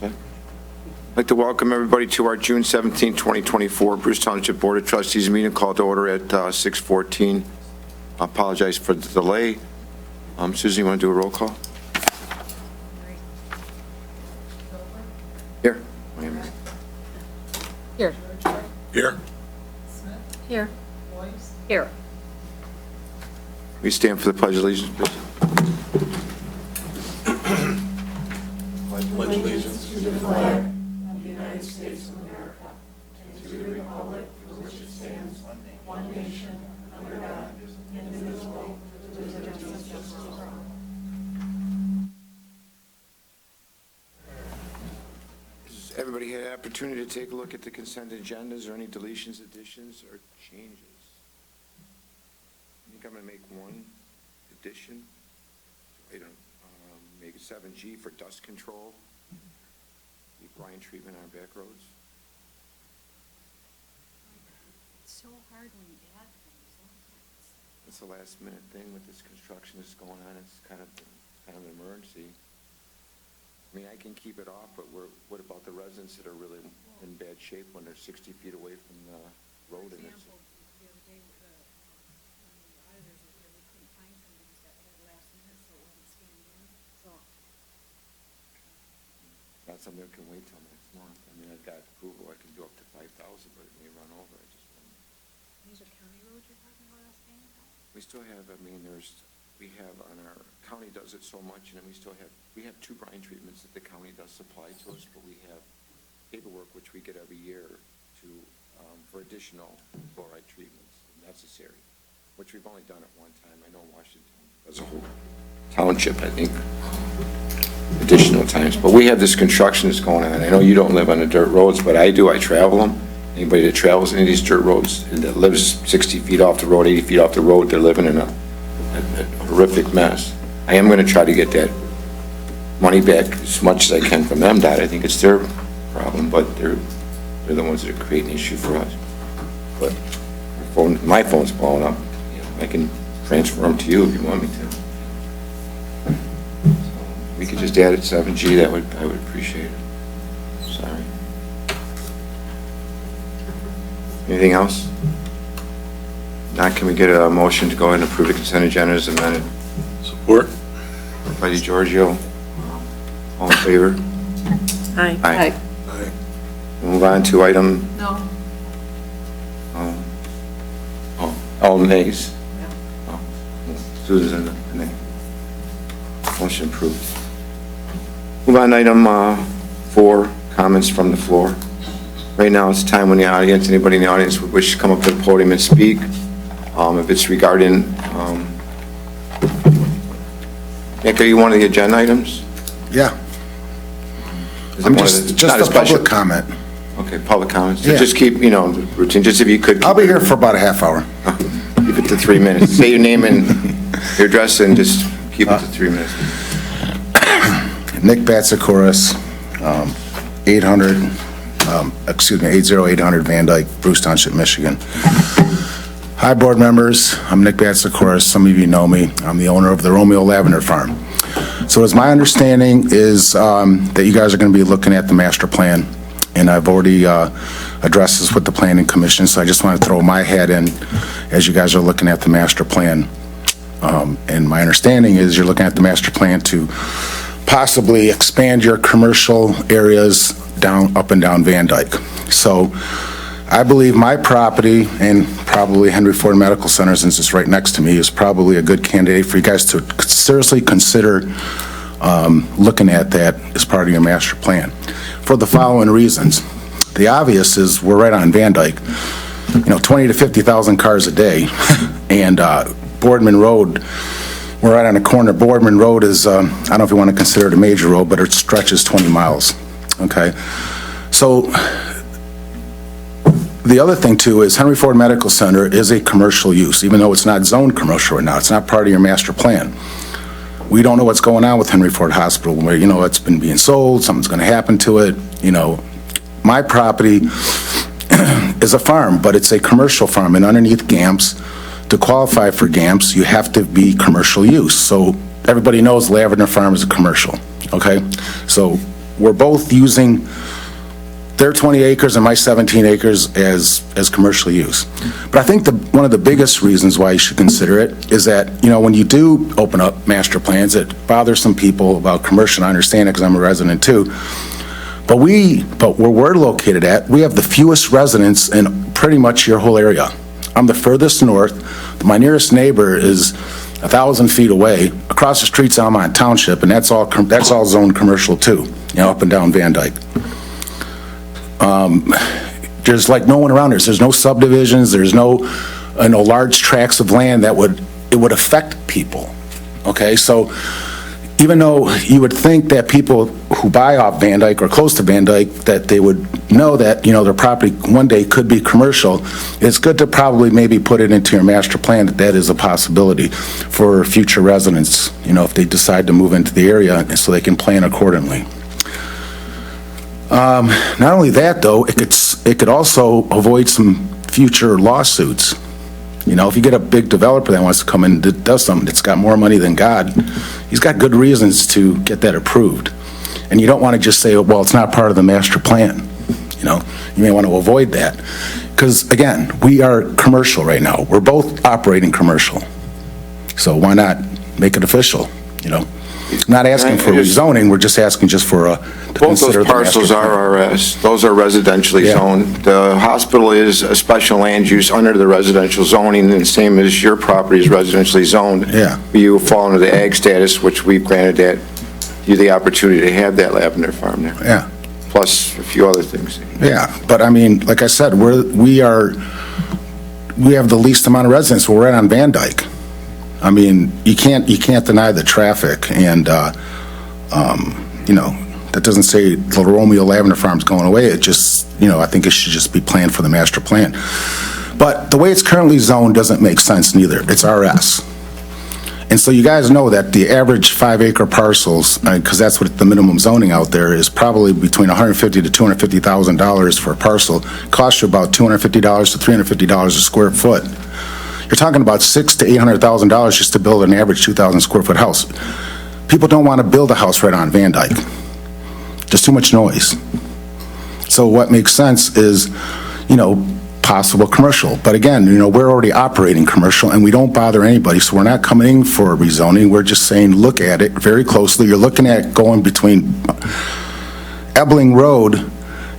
I'd like to welcome everybody to our June 17, 2024 Bruce Township Board of Trustees meeting called to order at 6:14. I apologize for the delay. Susan, you want to do a roll call? Here. Here. Here. Here. Here. We stand for the Pledge of Allegiance, please. Pledge allegiance to the flag of the United States of America and to the republic for which it stands, one nation, under God, indivisible, with liberty and justice for all. Has everybody had an opportunity to take a look at the consent agenda? Is there any deletions, additions, or changes? I think I'm going to make one addition. Item, make it 7G for dust control. Keep brine treatment on back roads. It's so hard when you add things. It's a last minute thing with this construction that's going on. It's kind of an emergency. I mean, I can keep it off, but what about the residents that are really in bad shape when they're 60 feet away from the road? For and it's example, the other day, when the auditors were here, we couldn't find somebody that had last minute, so it wasn't scanned in. So, not something that can wait till next month. I mean, I've got approval. I can do up to 5,000, but it may run over. I just won't. these are county roads you're talking about us paying about? We still have, I mean, we have on our, county does it so much, and then we have 2 brine treatments that the county does supply to us, but we have paperwork which we get every year to, for additional fluoride treatments necessary, which we've only done at one time. I know Washington as a whole township, I think, additional times, but we have this construction that's going on. I know you don't live on the dirt roads, but I do. I travel them. Anybody that travels any of these dirt roads and that lives 60 feet off the road, 80 feet off the road, they're living in a horrific mess. I am going to try to get that money back as much as I can from MDOT. I think it's their problem, but they're the ones that are creating an issue for us. But my phone's blowing up. You know, I can transfer them to you if you want me to. We could just add it 7G. I would appreciate it. Sorry. Anything else? Now, can we get a motion to go ahead and approve the consent agenda as amended? Support. By Giorgio. All in favor? Aye. Aye. We'll move on to item. No. All nays. Oh, Susan's a nay. Motion approved. Move on to item 4, comments from the floor. Right now it's time when the audience, anybody in the audience would wish to come up to the podium and speak. If it's regarding, Nick, are you one of the agenda items? Yeah, Is it I'm one of just not a special- public comment. Okay, public comments. Yeah. Just keep, routine, just if you could. I'll be here for about a half hour. Keep it to 3 minutes. Say your name and your address and just keep it to 3 minutes. Nick Batsakouras, 80800 Van Dyke, Bruce Township, Michigan. Hi, board members. I'm Nick Batsakouras. Some of you know me. I'm the owner of the Romeo Lavender Farm. So as my understanding is that you guys are going to be looking at the master plan, and I've already addressed this with the Planning Commission, so I just want to throw my hat in as you guys are looking at the master plan. And my understanding is you're looking at the master plan to possibly expand your commercial areas up and down Van Dyke. So I believe my property and probably Henry Ford Medical Center, since it's right next to me, is probably a good candidate for you guys to seriously consider looking at that as part of your master plan for the following reasons. The obvious is we're right on Van Dyke, 20 to 50,000 cars a day, and Boardman Road, we're right on the corner. Boardman Road is, I don't know if you want to consider it a major road, but it stretches 20 miles, okay? So the other thing, too, is Henry Ford Medical Center is a commercial use, even though it's not zoned commercial right now. It's not part of your master plan. We don't know what's going on with Henry Ford Hospital, where, it's been being sold, something's going to happen to it. My property is a farm, but it's a commercial farm, and underneath GAMPs, to qualify for GAMPs, you have to be commercial use. So everybody knows Lavender Farm is a commercial, okay? So we're both using their 20 acres and my 17 acres as commercial use. But I think one of the biggest reasons why you should consider it is that, when you do open up master plans, it bothers some people about commercial. I understand it because I'm a resident too. But where we're located at, we have the fewest residents in pretty much your whole area. I'm the furthest north. My nearest neighbor is 1,000 feet away. Across the street's Township, and that's all zoned commercial too, up and down Van Dyke. There's like no one around there. There's no subdivisions. There's no large tracts of land that would affect people. Okay, so even though you would think that people who buy off Van Dyke or close to Van Dyke, that they would know that, their property one day could be commercial, it's good to probably maybe put it into your master plan that is a possibility for future residents, if they decide to move into the area, so they can plan accordingly. Not only that, though, it could also avoid some future lawsuits. If you get a big developer that wants to come in and does something that's got more money than God, he's got good reasons to get that approved. And you don't want to just say, well, it's not part of the master plan. You may want to avoid that. Because, again, we are commercial right now. We're both operating commercial. So why not make it official, Not asking for rezoning, we're just asking for to both consider those parcels are RS. Those are residentially zoned. The hospital is a special land use under the residential zoning, and same as your property is residentially zoned. Yeah. You fall into the ag status, which we've granted you the opportunity to have that lavender farm there. Yeah. Plus a few other things. Yeah, but I mean, like I said, we have the least amount of residents. We're right on Van Dyke. I mean, you can't deny the traffic, and that doesn't say the Romeo Lavender Farm's going away. It just, I think it should just be planned for the master plan. But the way it's currently zoned doesn't make sense neither. It's RS. And so you guys know that the average 5-acre parcels, because that's what the minimum zoning out there is, probably between $150,000 to $250,000 for a parcel. It costs you about $250 to $350 a square foot. You're talking about $600,000 to $800,000 just to build an average 2,000 square foot house. People don't want to build a house right on Van Dyke. There's too much noise. So what makes sense is, possible commercial. But again, we're already operating commercial and we don't bother anybody. So we're not coming in for rezoning. We're just saying, look at it very closely. You're looking at going between Ebbling Road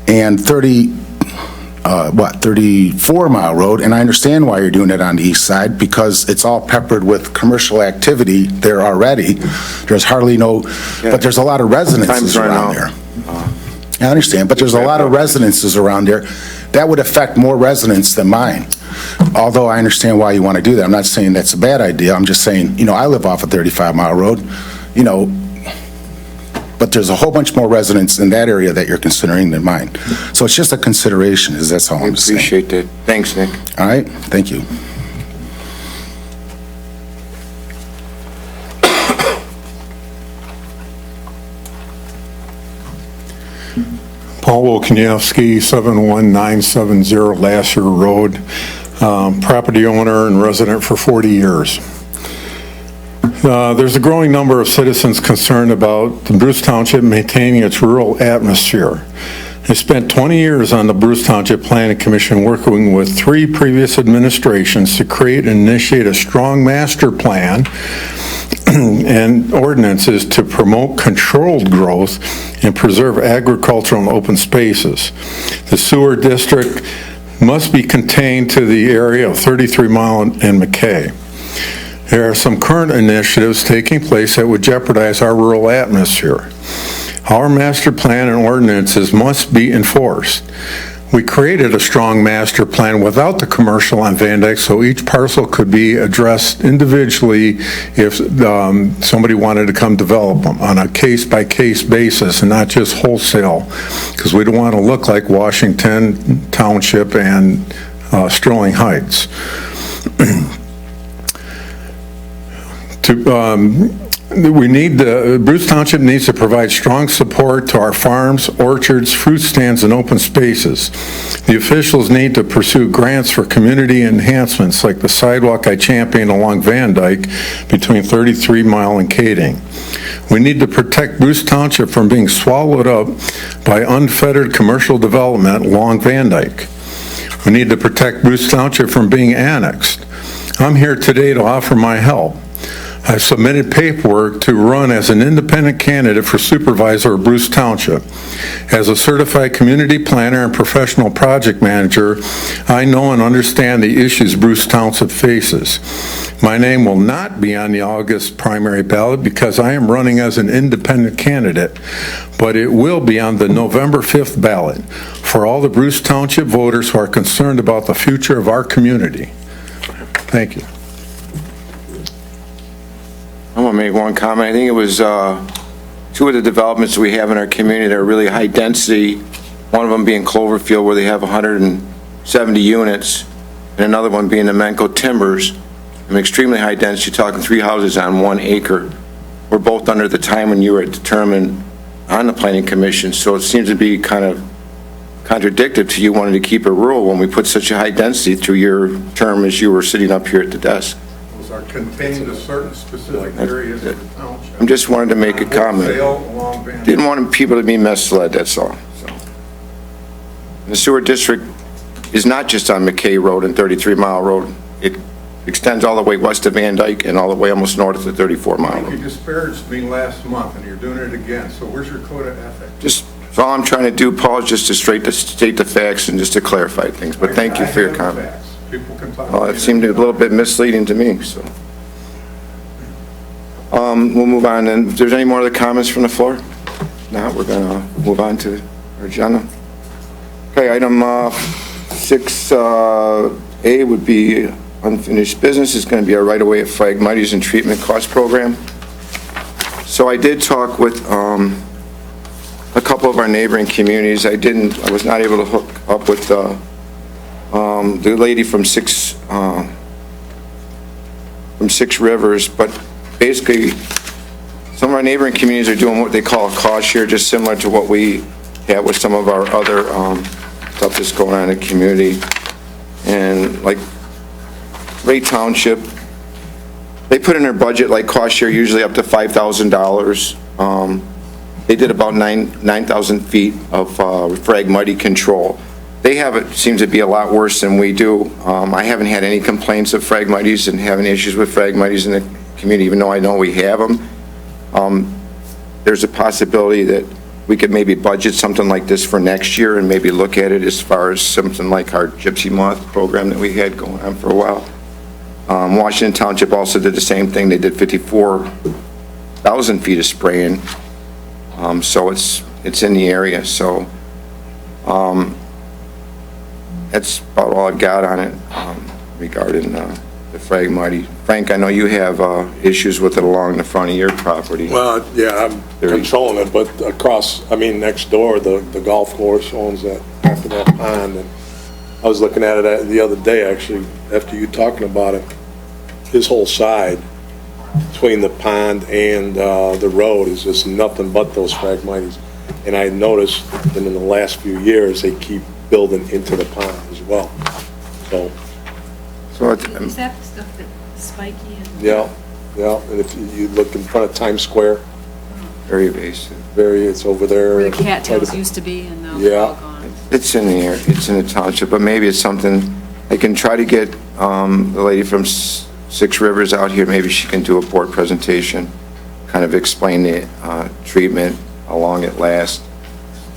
and 34 Mile Road. And I understand why you're doing it on the east side, because it's all peppered with commercial activity there already. There's hardly but there's a lot of residences around there. I understand, but there's a lot of residences around there. That would affect more residents than mine. Although I understand why you want to do that. I'm not saying that's a bad idea. I'm just saying, I live off of 35 Mile Road, but there's a whole bunch more residents in that area that you're considering than mine. So it's just a consideration, that's all I'm saying. I appreciate that. Thanks, Nick. All right, thank you. Paul Wojciechowski, 71970 Lasser Road, property owner and resident for 40 years. There's a growing number of citizens concerned about the Bruce Township maintaining its rural atmosphere. I spent 20 years on the Bruce Township Planning Commission working with 3 previous administrations to create and initiate a strong master plan and ordinances to promote controlled growth and preserve agricultural and open spaces. The sewer district must be contained to the area of 33 Mile and McKay. There are some current initiatives taking place that would jeopardize our rural atmosphere. Our master plan and ordinances must be enforced. We created a strong master plan without the commercial on Van Dyke, so each parcel could be addressed individually if somebody wanted to come develop them on a case-by-case basis and not just wholesale, because we don't want to look like Washington Township and Sterling Heights. Bruce Township needs to provide strong support to our farms, orchards, fruit stands, and open spaces. The officials need to pursue grants for community enhancements like the sidewalk I championed along Van Dyke between 33 Mile and Kading. We need to protect Bruce Township from being swallowed up by unfettered commercial development along Van Dyke. We need to protect Bruce Township from being annexed. I'm here today to offer my help. I've submitted paperwork to run as an independent candidate for supervisor of Bruce Township. As a certified community planner and professional project manager, I know and understand the issues Bruce Township faces. My name will not be on the August primary ballot because I am running as an independent candidate, but it will be on the November 5th ballot for all the Bruce Township voters who are concerned about the future of our community. Thank you. I want to make one comment. I think it was two of the developments we have in our community that are really high density, one of them being Cloverfield where they have 170 units, and another one being the Menco Timbers. I'm extremely high density, talking 3 houses on 1 acre. We're both under the time when you were determined on the Planning Commission, so it seems to be kind of contradictory to you wanting to keep it rural when we put such a high density through your term as you were sitting up here at the desk. Those are contained to certain specific areas of the township. I just wanted to make a comment. Didn't want people to be misled, that's all. So. The sewer district is not just on McKay Road and 33 Mile Road. It extends all the way west of Van Dyke and all the way almost north to 34 Mile Road. You disparaged me last month and you're doing it again, so where's your code of ethics? Just all I'm trying to do, Paul, is just to state the facts and just to clarify things. But thank you for your comment. People can talk. Well, it seemed a little bit misleading to me, so. We'll move on, and if there's any more other comments from the floor? No, we're going to move on to our agenda. Okay, item 6A would be unfinished business. It's going to be our right-of-way of Phragmites and treatment cost program. So I did talk with a couple of our neighboring communities. I was not able to hook up with the lady from Six Rivers, but basically some of our neighboring communities are doing what they call a cost share, just similar to what we have with some of our other stuff that's going on in the community. And like Ray Township, they put in their budget like cost share usually up to $5,000. They did about 9,000 feet of Phragmite control. They have it, seems to be a lot worse than we do. I haven't had any complaints of Phragmites and having issues with Phragmites in the community, even though I know we have them. There's a possibility that we could maybe budget something like this for next year and maybe look at it as far as something like our Gypsy Moth program that we had going on for a while. Washington Township also did the same thing. They did 54,000 feet of spraying. So it's in the area. So that's about all I've got on it regarding the Phragmite. Frank, I know you have issues with it along the front of your property. Well, yeah, I'm controlling it, but next door, the golf course owns that, after that pond, and I was looking at it the other day, actually, after you talking about it. His whole side, between the pond and the road, is just nothing but those Phragmites. And I noticed that in the last few years, they keep building into the pond as well. So Is that the stuff that's spiky and? yeah, and if you look in front of Times Square, Very invasive. it's over there. Where the cattails used to be and now Yeah. they're all gone. It's in the air. It's in the township, but maybe it's something I can try to get the lady from Six Rivers out here. Maybe she can do a board presentation, kind of explain the treatment, how long it lasts,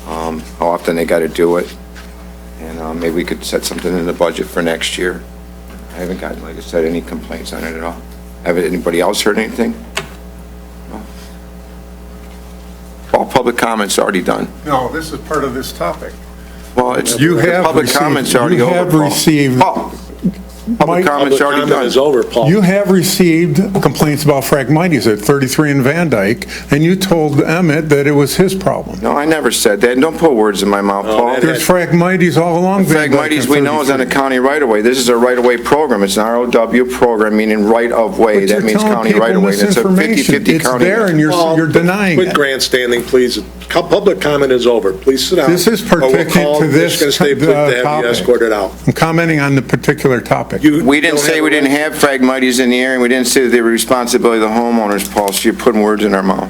how often they got to do it, and maybe we could set something in the budget for next year. I haven't gotten, like I said, any complaints on it at all. Have anybody else heard anything? No. All public comments already done. No, this is part of this topic. Well, it's You have public received- comments already you over. have Paul. received- Paul, Public comment's already Public comment done. is over, Paul. You have received complaints about Phragmites at 33 in Van Dyke, and you told Emmett that it was his problem. No, I never said that. Don't put words in my mouth, Paul. that- There's Phragmites all along Van Dyke. Phragmites, and we know, is on a 33. county right-of-way. This is a right-of-way program. It's an ROW program, meaning right-of-way. But That you're means telling county people right-of-way. And it's a misinformation. 50/50 It's county. there, and Paul, you're denying Quit it. grandstanding, please. Public comment is over. Please sit down. This is Or we'll particular call to this Michigan State Police to have you topic. escorted out. I'm commenting on the particular topic. You We didn't don't say have we a didn't right- have Phragmites in the area, and we didn't say that they were responsibility of the homeowners, Paul, so you're putting words in our mouth.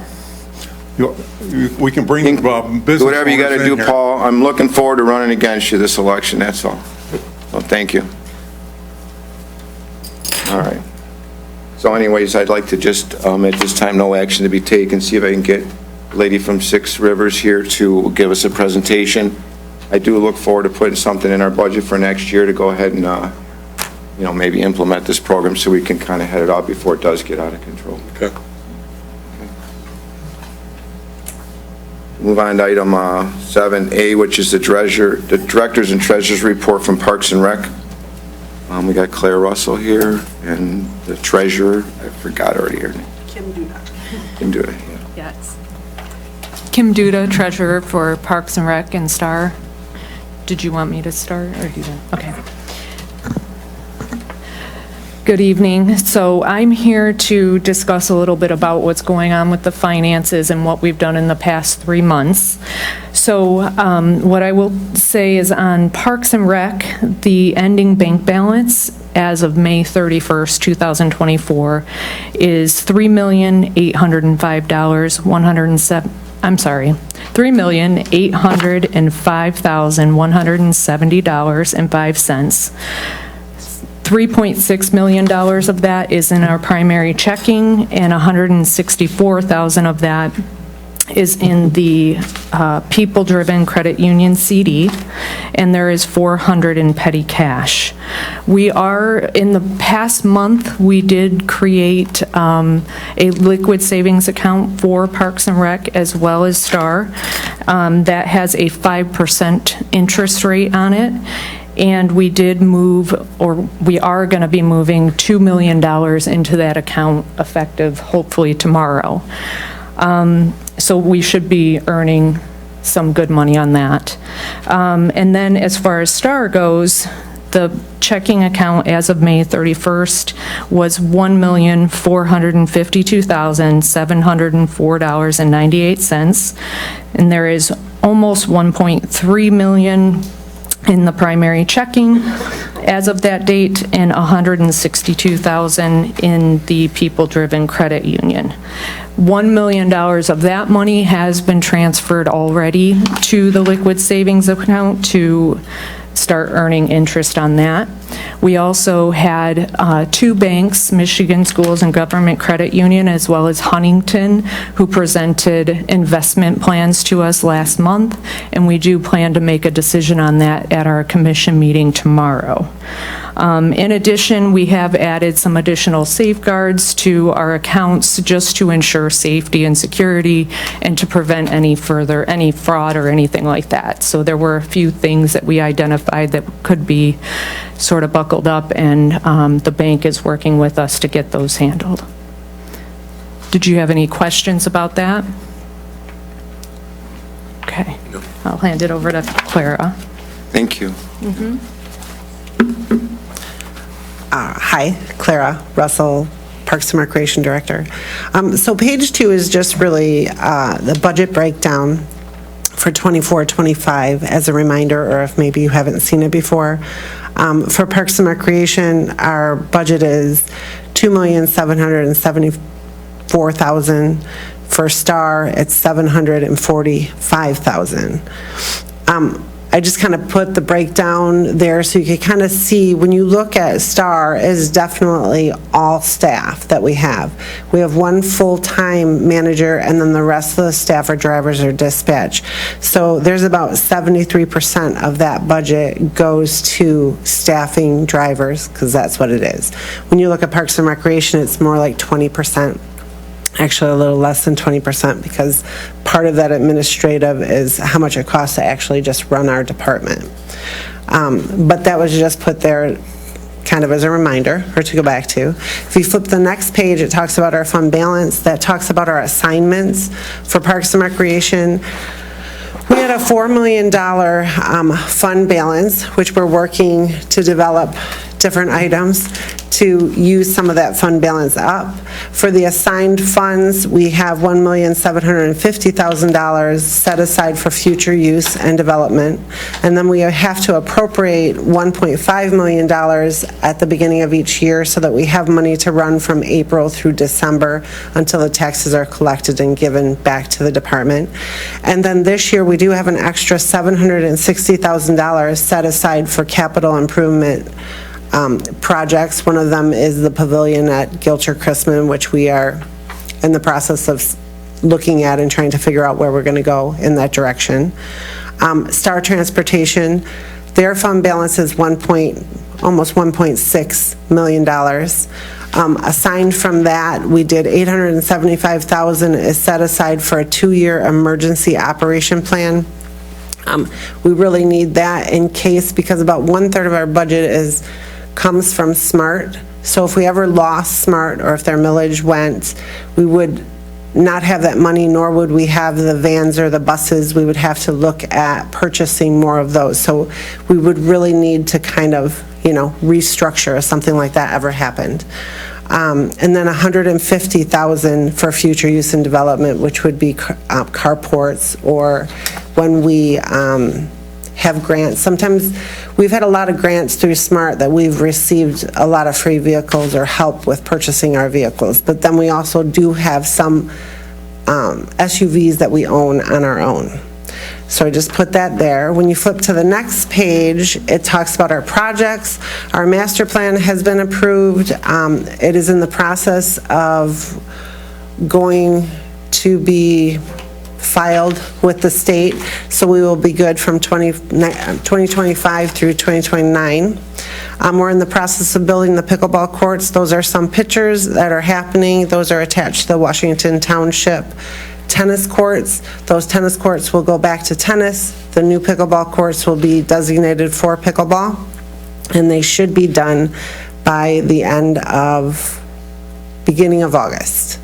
We can bring business Do whatever you got to owners do, in here. Paul. I'm looking forward to running against you this election, that's all. Well, thank you. All right. So anyways, I'd like to just, at this time, no action to be taken, see if I can get a lady from Six Rivers here to give us a presentation. I do look forward to putting something in our budget for next year to go ahead and, maybe implement this program so we can kind of head it out before it does get out of control. Okay. Move on to item 7A, which is the Directors and Treasurers Report from Parks and Rec. We got Claire Russell here, and the Treasurer, I forgot already her name. Kim Duda, yeah. Yes. Kim Duda, Treasurer for Parks and Rec and Star. Did you want me to start, or do you? Okay. Good evening. So I'm here to discuss a little bit about what's going on with the finances and what we've done in the past 3 months. So what I will say is on Parks and Rec, the ending bank balance as of May 31st, 2024 is $3,805,170.05. $3.6 million of that is in our primary checking, and $164,000 of that is in the people-driven credit union CD, and there is $400 in petty cash. We are, in the past month, we did create a liquid savings account for Parks and Rec as well as Star that has a 5% interest rate on it. And we did move, or we are going to be moving $2 million into that account effective hopefully tomorrow. So we should be earning some good money on that. And then as far as Star goes, the checking account as of May 31st was $1,452,704.98. And there is almost $1.3 million in the primary checking as of that date, and $162,000 in the people-driven credit union. $1 million of that money has been transferred already to the liquid savings account to start earning interest on that. We also had 2 banks, Michigan Schools and Government Credit Union, as well as Huntington, who presented investment plans to us last month, and we do plan to make a decision on that at our commission meeting tomorrow. In addition, we have added some additional safeguards to our accounts just to ensure safety and security and to prevent any fraud or anything like that. So there were a few things that we identified that could be sort of buckled up, and the bank is working with us to get those handled. Did you have any questions about that? Okay. No. I'll hand it over to Clara. Thank you. Hi, Clara Russell, Parks and Recreation Director. So page 2 is just really the budget breakdown for 24-25 as a reminder, or if maybe you haven't seen it before. For Parks and Recreation, our budget is $2,774,000. For Star, it's $745,000. I just kind of put the breakdown there so you could kind of see, when you look at Star, is definitely all staff that we have. We have 1 full-time manager, and then the rest of the staff are drivers or dispatch. So there's about 73% of that budget goes to staffing drivers, because that's what it is. When you look at Parks and Recreation, it's more like 20%. Actually a little less than 20%, because part of that administrative is how much it costs to actually just run our department. But that was just put there kind of as a reminder, or to go back to. If you flip the next page, it talks about our fund balance. That talks about our assignments for Parks and Recreation. We had a $4 million fund balance, which we're working to develop different items to use some of that fund balance up. For the assigned funds, we have $1,750,000 set aside for future use and development. And then we have to appropriate $1.5 million at the beginning of each year so that we have money to run from April through December until the taxes are collected and given back to the department. And then this year, we do have an extra $760,000 set aside for capital improvement projects. One of them is the pavilion at Gilcher-Chrisman, which we are in the process of looking at and trying to figure out where we're going to go in that direction. Star Transportation, their fund balance is almost $1.6 million. Assigned from that, we did $875,000 is set aside for a 2-year emergency operation plan. We really need that in case, because about 1/3 of our budget comes from SMART. So if we ever lost SMART or if their millage went, we would not have that money, nor would we have the vans or the buses. We would have to look at purchasing more of those. So we would really need to kind of, restructure if something like that ever happened. And then $150,000 for future use and development, which would be carports, or when we have grants. Sometimes we've had a lot of grants through SMART that we've received a lot of free vehicles or help with purchasing our vehicles. But then we also do have some SUVs that we own on our own. So I just put that there. When you flip to the next page, it talks about our projects. Our master plan has been approved. It is in the process of going to be filed with the state, so we will be good from 2025 through 2029. We're in the process of building the pickleball courts. Those are some pictures that are happening. Those are attached to the Washington Township tennis courts. Those tennis courts will go back to tennis. The new pickleball courts will be designated for pickleball, and they should be done by the beginning of August.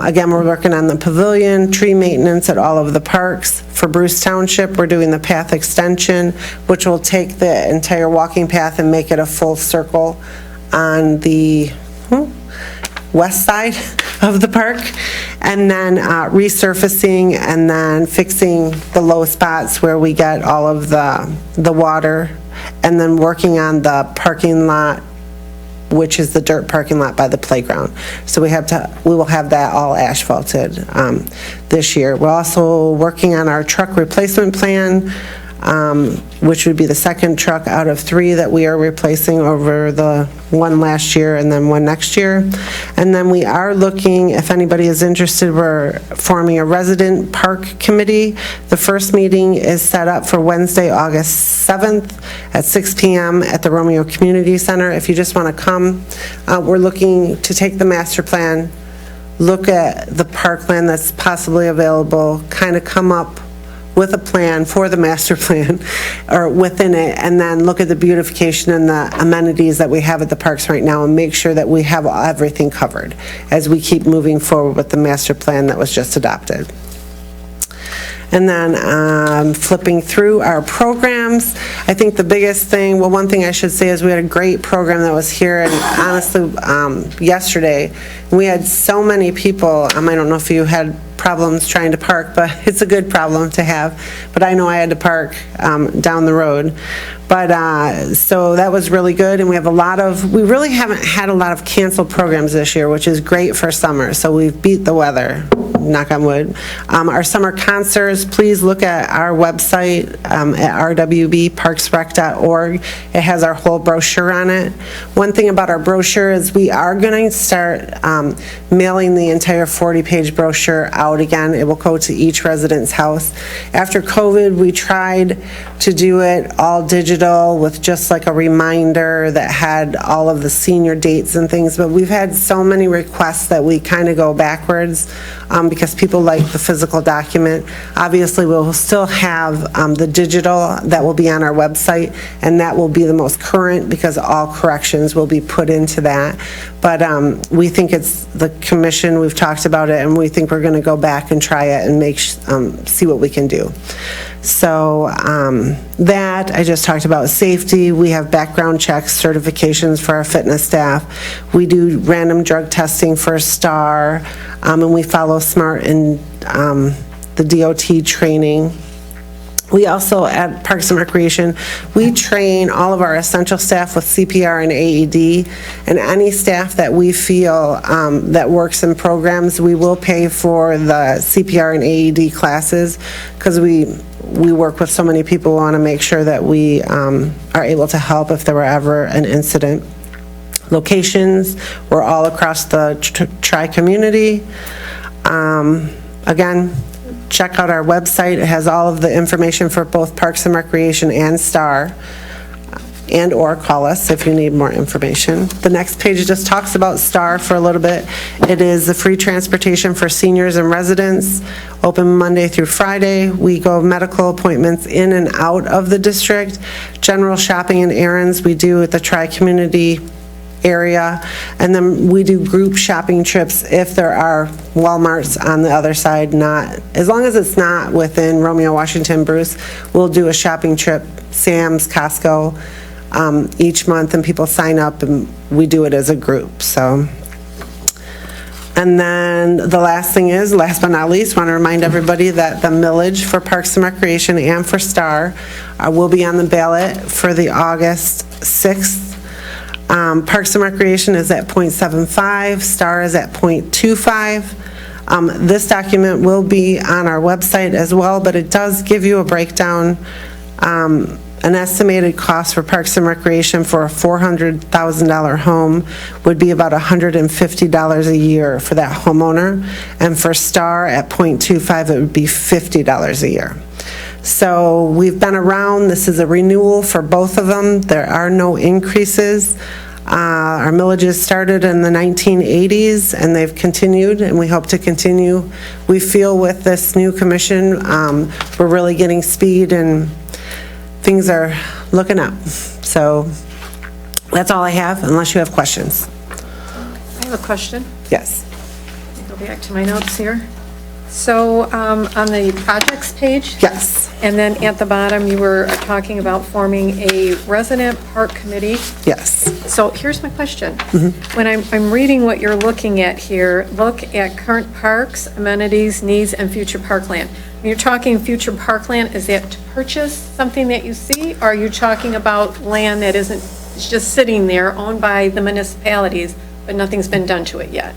Again, we're working on the pavilion, tree maintenance at all of the parks. For Bruce Township, we're doing the path extension, which will take the entire walking path and make it a full circle on the west side of the park, and then resurfacing and then fixing the low spots where we get all of the water, and then working on the parking lot, which is the dirt parking lot by the playground. So we will have that all asphalted this year. We're also working on our truck replacement plan, which would be the second truck out of 3 that we are replacing, over the one last year and then one next year. And then we are looking, if anybody is interested, we're forming a resident park committee. The first meeting is set up for Wednesday, August 7th at 6 p.m. at the Romeo Community Center. If you just want to come, we're looking to take the master plan, look at the parkland that's possibly available, kind of come up with a plan for the master plan or within it, and then look at the beautification and the amenities that we have at the parks right now and make sure that we have everything covered as we keep moving forward with the master plan that was just adopted. And then flipping through our programs, I think the biggest thing, well, one thing I should say is we had a great program that was here, and honestly, yesterday, we had so many people. I don't know if you had problems trying to park, but it's a good problem to have. But I know I had to park down the road. But so that was really good, and we really haven't had a lot of canceled programs this year, which is great for summer. So we've beat the weather, knock on wood. Our summer concerts, please look at our website at rwbparksrec.org. It has our whole brochure on it. One thing about our brochure is we are going to start mailing the entire 40-page brochure out again. It will go to each resident's house. After COVID, we tried to do it all digital with just like a reminder that had all of the senior dates and things, but we've had so many requests that we kind of go backwards because people like the physical document. Obviously, we'll still have the digital that will be on our website, and that will be the most current because all corrections will be put into that. But we think it's the commission, we've talked about it, and we think we're going to go back and try it and see what we can do. So that, I just talked about safety. We have background checks, certifications for our fitness staff. We do random drug testing for STAR, and we follow SMART in the DOT training. We also, at Parks and Recreation, we train all of our essential staff with CPR and AED, and any staff that we feel that works in programs, we will pay for the CPR and AED classes, because we work with so many people. We want to make sure that we are able to help if there were ever an incident. Locations, we're all across the tri-community. Again, check out our website. It has all of the information for both Parks and Recreation and STAR, and or call us if you need more information. The next page just talks about STAR for a little bit. It is the free transportation for seniors and residents, open Monday through Friday. We go medical appointments in and out of the district. General shopping and errands we do at the tri-community area, and then we do group shopping trips if there are Walmarts on the other side. Not as long as it's not within Romeo, Washington, Bruce, we'll do a shopping trip, Sam's, Costco, each month, and people sign up and we do it as a group. So, and then the last thing is, last but not least, want to remind everybody that the millage for Parks and Recreation and for STAR will be on the ballot for the August 6th. Parks and Recreation is at 0.75, STAR is at 0.25. This document will be on our website as well, but it does give you a breakdown. An estimated cost for Parks and Recreation for a $400,000 home would be about $150 a year for that homeowner, and for STAR at 0.25 it would be $50 a year. So we've been around. This is a renewal for both of them. There are no increases. Our millages started in the 1980s, and they've continued, and we hope to continue. We feel with this new commission, we're really getting speed, and things are looking up. So that's all I have, unless you have questions. I have a question. Yes. Go back to my notes here. So on the projects page? Yes. And then at the bottom, you were talking about forming a resident park committee. Yes. So here's my question. When I'm reading what you're looking at here, look at current parks, amenities, needs, and future parkland. When you're talking future parkland, is that to purchase something that you see? Or are you talking about land that isn't, it's just sitting there, owned by the municipalities, but nothing's been done to it yet?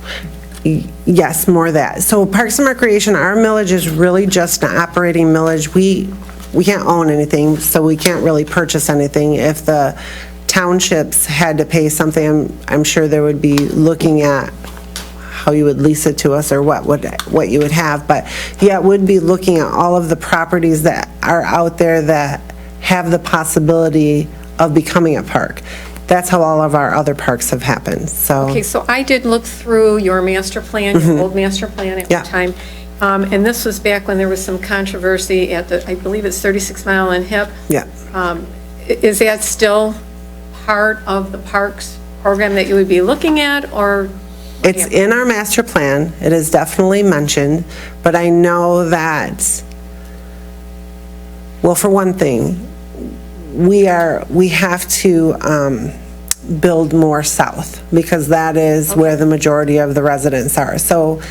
Yes, more of that. So Parks and Recreation, our millage is really just an operating millage. We can't own anything, so we can't really purchase anything. If the townships had to pay something, I'm sure they would be looking at how you would lease it to us or what you would have. But yeah, it would be looking at all of the properties that are out there that have the possibility of becoming a park. That's how all of our other parks have happened, so. Okay, so I did look through your master plan, your old master plan at Yeah. the time. And this was back when there was some controversy at the, I believe it's 36 Mile and Hip. Yeah. Is that still part of the parks program that you would be looking at, or? It's in our master plan. It is definitely mentioned, but I know that, well, for one thing, we have to build more south, because that is where the majority of the residents are. So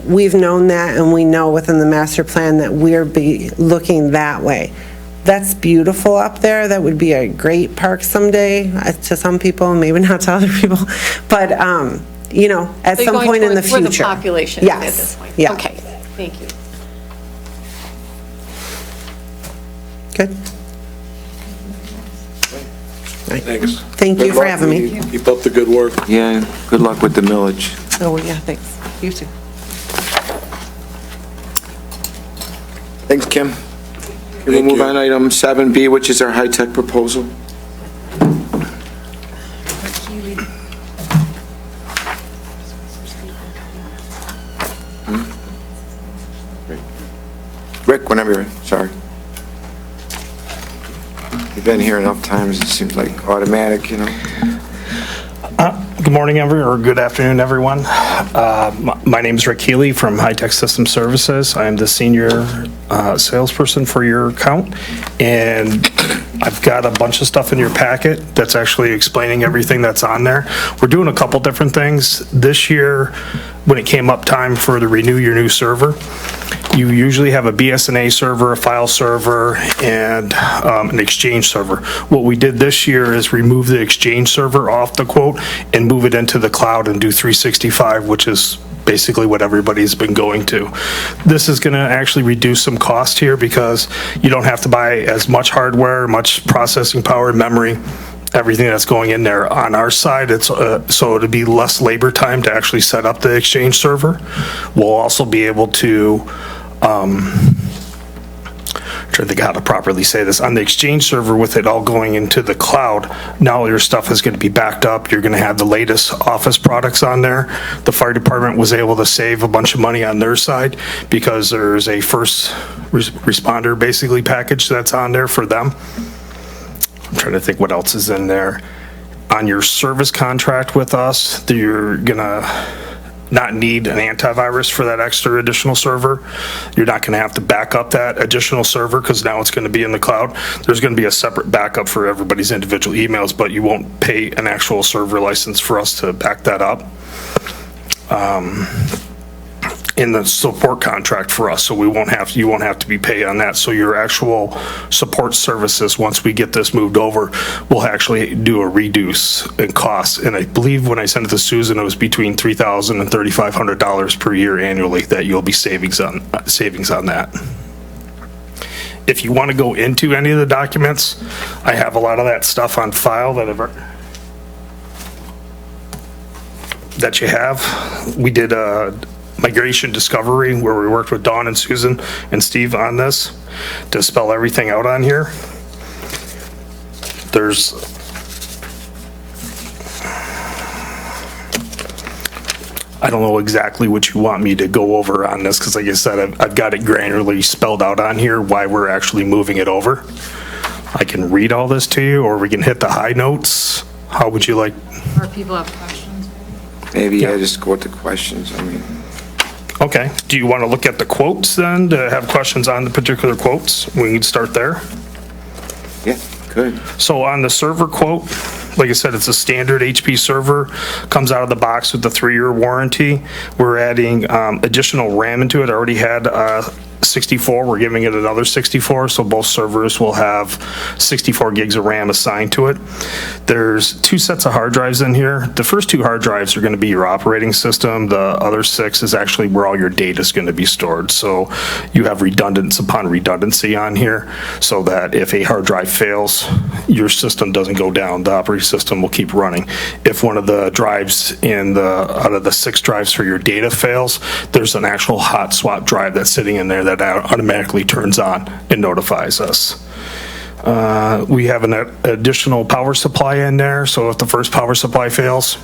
we've known that, and we know within the master plan that we're be looking that way. That's beautiful up there. That would be a great park someday to some people, maybe not to other people. But, you know, at So you're some going point in the for future. the population at Yes. this point? Yeah. Okay, thank you. Good. Thanks. Thank you Good for luck. having me. Keep up the good work. Yeah, good luck with the millage. Oh, yeah, thanks. You too. Thanks, Kim. We'll Thank move you. on to item 7B, which is our high-tech proposal. Whenever you're ready, sorry. You've been here enough times, it seems like automatic, you know? Good morning, or good afternoon, everyone. My name is Rick Healy from High Tech System Services. I am the senior salesperson for your account, and I've got a bunch of stuff in your packet that's actually explaining everything that's on there. We're doing a couple different things. This year, when it came up time for the renew your new server, you usually have a BSNA server, a file server, and an Exchange server. What we did this year is remove the Exchange server off the quote and move it into the cloud and do 365, which is basically what everybody's been going to. This is going to actually reduce some cost here because you don't have to buy as much hardware, much processing power, memory, everything that's going in there. On our side, it's so it'll be less labor time to actually set up the Exchange server. We'll also be able to trying to think how to properly say this. On the Exchange server, with it all going into the cloud, now your stuff is going to be backed up. You're going to have the latest Office products on there. The fire department was able to save a bunch of money on their side because there's a first responder basically package that's on there for them. I'm trying to think what else is in there. On your service contract with us, you're going to not need an antivirus for that extra additional server. You're not going to have to back up that additional server because now it's going to be in the cloud. There's going to be a separate backup for everybody's individual emails, but you won't pay an actual server license for us to back that up. In the support contract for us, so you won't have to be paid on that. So your actual support services, once we get this moved over, will actually do a reduce in costs. And I believe when I sent it to Susan, it was between $3,000 and $3,500 per year annually that you'll be savings on that. If you want to go into any of the documents, I have a lot of that stuff on file that you have. We did a migration discovery where we worked with Dawn and Susan and Steve on this to spell everything out on here. I don't know exactly what you want me to go over on this because like I said, I've got it granularly spelled out on here why we're actually moving it over. I can read all this to you or we can hit the high notes. How would you like? Or people have questions, Maybe, yeah, just go with the questions, I mean. Okay. Do you want to look at the quotes then to have questions on the particular quotes? We can start there. Yeah, good. So on the server quote, like I said, it's a standard HP server, comes out of the box with the 3-year warranty. We're adding additional RAM into it. I already had 64, we're giving it another 64, so both servers will have 64 gigs of RAM assigned to it. There's 2 sets of hard drives in here. The first 2 hard drives are going to be your operating system. The other 6 is actually where all your data is going to be stored. So you have redundance upon redundancy on here so that if a hard drive fails, your system doesn't go down. The operating system will keep running. If one of the drives out of the 6 drives for your data fails, there's an actual hot swap drive that's sitting in there that automatically turns on and notifies us. We have an additional power supply in there, so if the first power supply fails,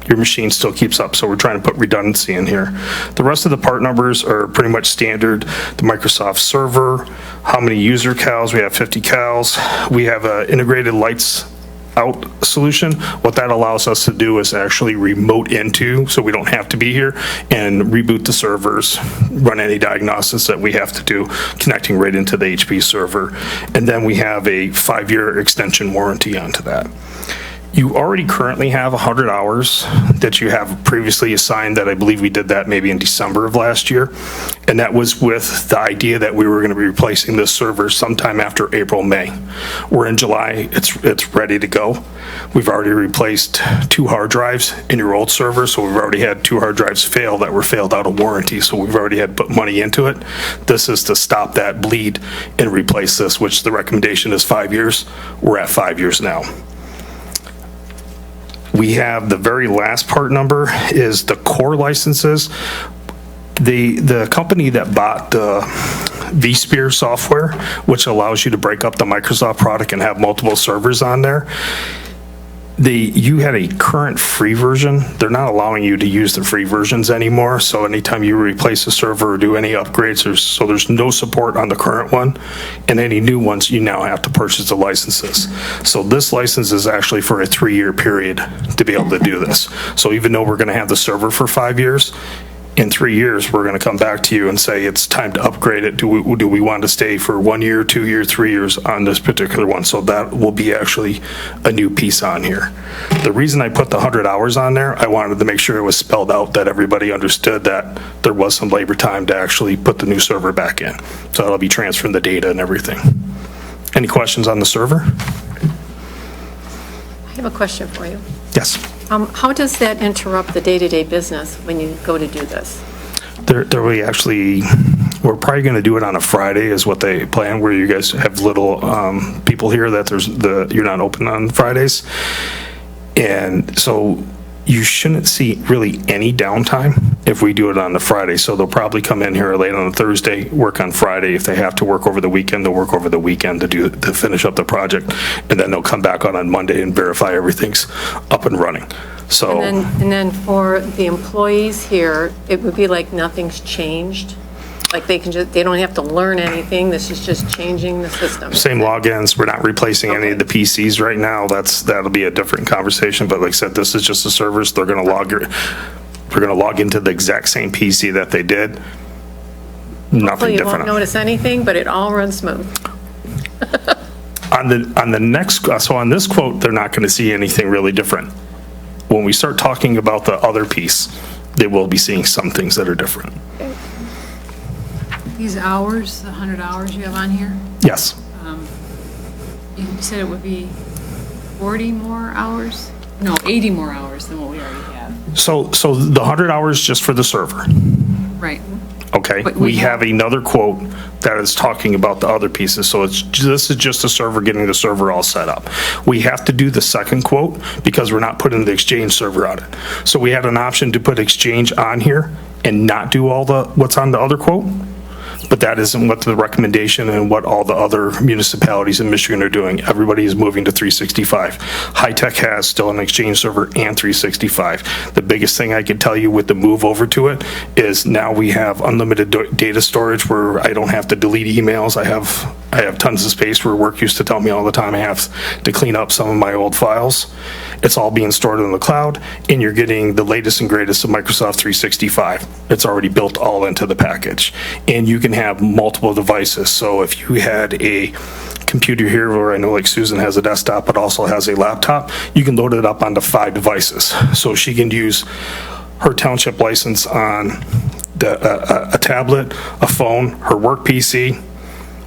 your machine still keeps up, so we're trying to put redundancy in here. The rest of the part numbers are pretty much standard. The Microsoft server, how many user cows, we have 50 cows. We have an integrated lights out solution. What that allows us to do is actually remote into, so we don't have to be here, and reboot the servers, run any diagnosis that we have to do, connecting right into the HP server. And then we have a 5-year extension warranty onto that. You already currently have 100 hours that you have previously assigned that I believe we did that maybe in December of last year. And that was with the idea that we were going to be replacing this server sometime after April, May. We're in July, it's ready to go. We've already replaced 2 hard drives in your old server, so we've already had 2 hard drives fail that were failed out of warranty, so we've already had put money into it. This is to stop that bleed and replace this, which the recommendation is 5 years. We're at 5 years now. We have the very last part number is the core licenses. The company that bought the vSphere software, which allows you to break up the Microsoft product and have multiple servers on there, You had a current free version. They're not allowing you to use the free versions anymore. So anytime you replace a server or do any upgrades, there's no support on the current one. And any new ones, you now have to purchase the licenses. So this license is actually for a 3-year period to be able to do this. So even though we're going to have the server for 5 years, in 3 years, we're going to come back to you and say, it's time to upgrade it. Do we want to stay for 1 year, 2 years, 3 years on this particular one? So that will be actually a new piece on here. The reason I put the 100 hours on there, I wanted to make sure it was spelled out that everybody understood that there was some labor time to actually put the new server back in. So that'll be transferring the data and everything. Any questions on the server? I have a question for you. Yes. How does that interrupt the day-to-day business when you go to do this? There we actually, we're probably going to do it on a Friday is what they plan, where you guys have little people here that you're not open on Fridays. And so you shouldn't see really any downtime if we do it on the Friday. So they'll probably come in here late on a Thursday, work on Friday. If they have to work over the weekend, they'll work over the weekend to finish up the project. And then they'll come back on Monday and verify everything's up and running. So. And then for the employees here, it would be like nothing's changed? Like they don't have to learn anything, this is just changing the system? Same logins, we're not replacing any of the PCs right now, that'll be a different conversation, but like I said, this is just the servers, they're gonna log into the exact same PC that they did. Nothing Hopefully you different. won't notice anything, but it all runs smooth. On the next, so on this quote, they're not gonna see anything really different. When we start talking about the other piece, they will be seeing some things that are different. These hours, the 100 hours you have on here, Yes. you said it would be 40 more hours? No, 80 more hours than what we already have. So the 100 hours just for the server. Right. Okay, But we have another quote that is talking about the other pieces, so this is just the server, getting the server all set up. We have to do the second quote because we're not putting the Exchange server on it. So we had an option to put Exchange on here and not do all what's on the other quote, but that isn't what the recommendation and what all the other municipalities in Michigan are doing. Everybody is moving to 365. High Tech has still an Exchange server and 365. The biggest thing I can tell you with the move over to it is now we have unlimited data storage where I don't have to delete emails. I have tons of space where work used to tell me all the time I have to clean up some of my old files. It's all being stored in the cloud, and you're getting the latest and greatest of Microsoft 365. It's already built all into the package. And you can have multiple devices. So if you had a computer here where I know like Susan has a desktop but also has a laptop, you can load it up onto 5 devices. So she can use her Township license on a tablet, a phone, her work PC,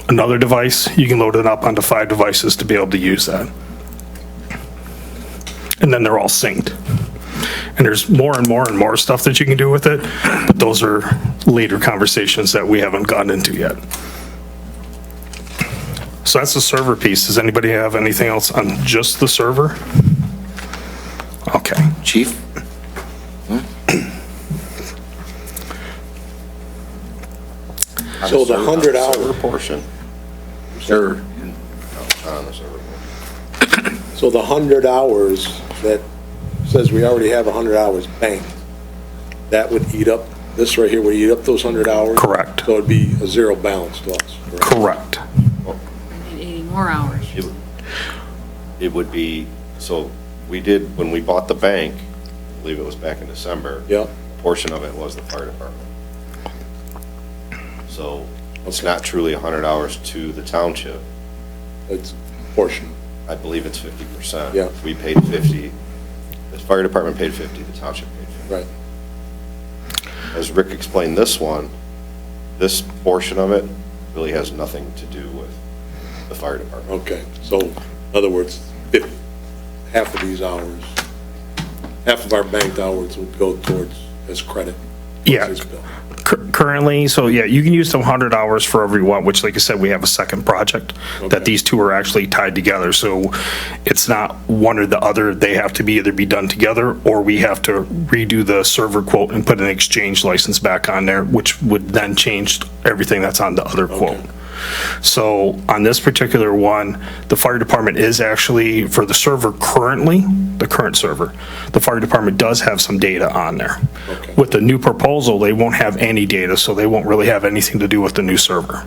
another device. You can load it up onto 5 devices to be able to use that. And then they're all synced. And there's more and more and more stuff that you can do with it, but those are later conversations that we haven't gotten into yet. So that's the server piece. Does anybody have anything else on just the server? Okay. Chief? So the 100 hour Server portion. Sure. So the 100 hours that says we already have 100 hours banked, that would eat up, this right here would eat up those 100 hours? Correct. So it'd be a zero balance to us, correct? Correct. We need 80 more hours. It would be, so we did, when we bought the bank, I believe it was back in December. Yep. A portion of it was the fire department. So it's not truly 100 hours to the township. It's a portion. I believe it's 50%. Yeah. We paid 50, the fire department paid 50, the township paid 50. Right. As Rick explained this one, this portion of it really has nothing to do with the fire department. Okay, so in other words, half of these hours, half of our banked hours would go towards as credit. Yeah. This bill. Currently, so yeah, you can use the 100 hours for every one, which like I said, we have a second project that these two are actually tied together. So it's not one or the other. They have to either be done together or we have to redo the server quote and put an Exchange license back on there, which would then change everything that's on the other quote. So on this particular one, the fire department is actually, for the server currently, the current server, the fire department does have some data on there. With the new proposal, they won't have any data, so they won't really have anything to do with the new server.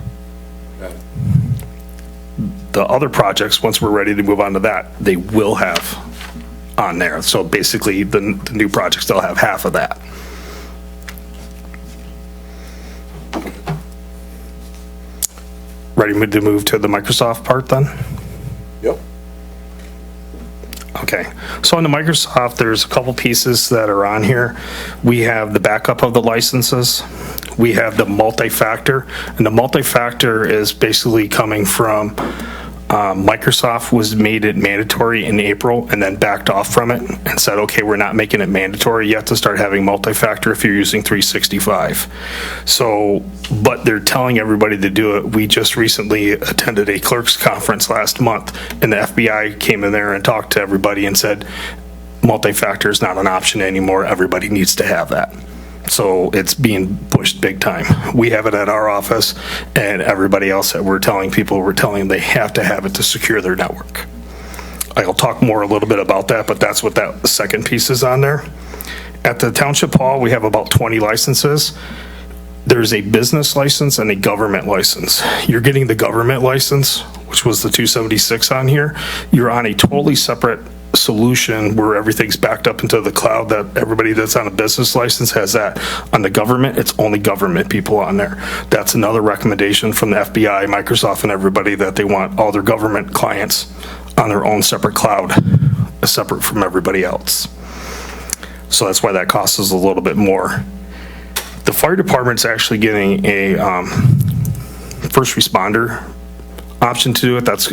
The other projects, once we're ready to move on to that, they will have on there. So basically, the new projects, they'll have half of that. Ready to move to the Microsoft part then? Yep. Okay, so on the Microsoft, there's a couple pieces that are on here. We have the backup of the licenses. We have the multi-factor, and the multi-factor is basically coming from Microsoft was made it mandatory in April and then backed off from it and said, okay, we're not making it mandatory yet to start having multi-factor if you're using 365. So, but they're telling everybody to do it. We just recently attended a clerks conference last month, and the FBI came in there and talked to everybody and said, multi-factor is not an option anymore. Everybody needs to have that. So it's being pushed big time. We have it at our office, and everybody else that we're telling them they have to have it to secure their network. I'll talk more a little bit about that, but that's what that second piece is on there. At the Township Hall, we have about 20 licenses. There's a business license and a government license. You're getting the government license, which was the 276 on here. You're on a totally separate solution where everything's backed up into the cloud, that everybody that's on a business license has that. On the government, it's only government people on there. That's another recommendation from the FBI, Microsoft, and everybody, that they want all their government clients on their own separate cloud, separate from everybody else. So that's why that costs us a little bit more. The fire department's actually getting a first responder option to do it. That's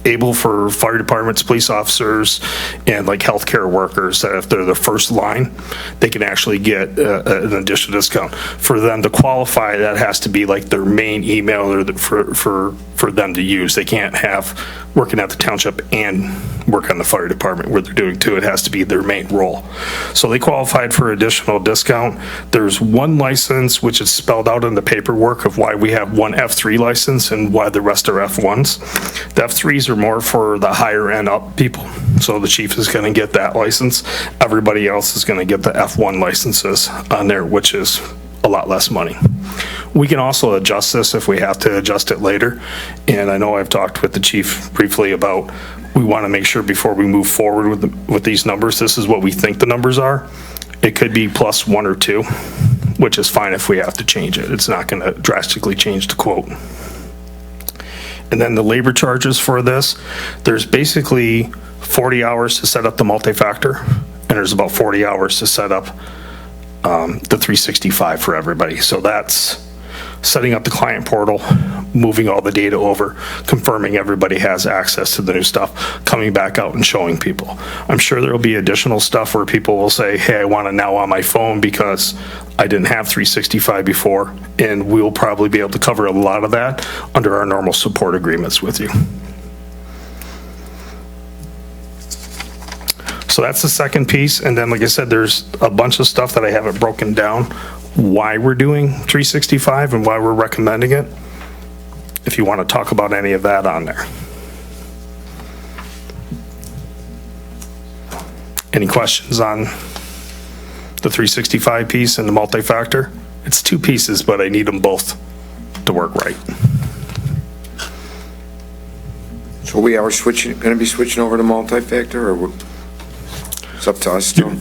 able for fire departments, police officers, and like healthcare workers, that if they're the first line, they can actually get an additional discount. For them to qualify, that has to be like their main email or for them to use. They can't have working at the township and work on the fire department where they're doing too. It has to be their main role. So they qualified for additional discount. There's one license which is spelled out in the paperwork of why we have one F3 license and why the rest are F1s. The F3s are more for the higher end up people. So the chief is going to get that license. Everybody else is going to get the F1 licenses on there, which is a lot less money. We can also adjust this if we have to adjust it later. And I know I've talked with the chief briefly about, we want to make sure before we move forward with these numbers, this is what we think the numbers are. It could be plus 1 or 2, which is fine if we have to change it. It's not going to drastically change the quote. And then the labor charges for this, there's basically 40 hours to set up the multi-factor, and there's about 40 hours to set up the 365 for everybody. So that's setting up the client portal, moving all the data over, confirming everybody has access to the new stuff, coming back out and showing people. I'm sure there'll be additional stuff where people will say, hey, I want it now on my phone because I didn't have 365 before, and we'll probably be able to cover a lot of that under our normal support agreements with you. So that's the second piece, and then like I said, there's a bunch of stuff that I haven't broken down why we're doing 365 and why we're recommending it, if you want to talk about any of that on there. Any questions on the 365 piece and the multi-factor? It's 2 pieces, but I need them both to work right. So we are going to be switching over to multi-factor, or it's up to us still?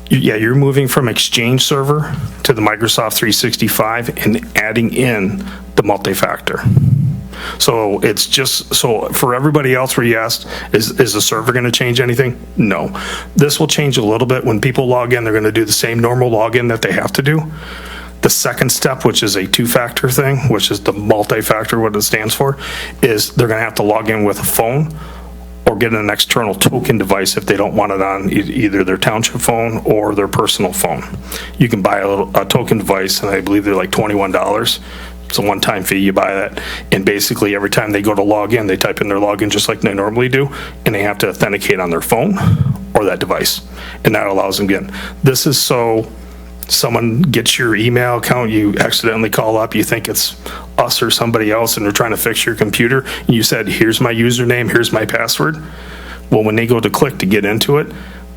Yeah, you're moving from Exchange server to the Microsoft 365 and adding in the multi-factor. So it's just, so for everybody else where you asked, is the server going to change anything? No. This will change a little bit. When people log in, they're going to do the same normal login that they have to do. The second step, which is a 2-factor thing, which is the multi-factor, what it stands for, is they're going to have to log in with a phone or get an external token device if they don't want it on either their township phone or their personal phone. You can buy a token device, and I believe they're like $21. It's a one-time fee, you buy that, and basically every time they go to log in, they type in their login just like they normally do, and they have to authenticate on their phone or that device, and that allows them in. This is so someone gets your email account, you accidentally call up, you think it's us or somebody else, and they're trying to fix your computer, and you said, here's my username, here's my password. Well, when they go to click to get into it,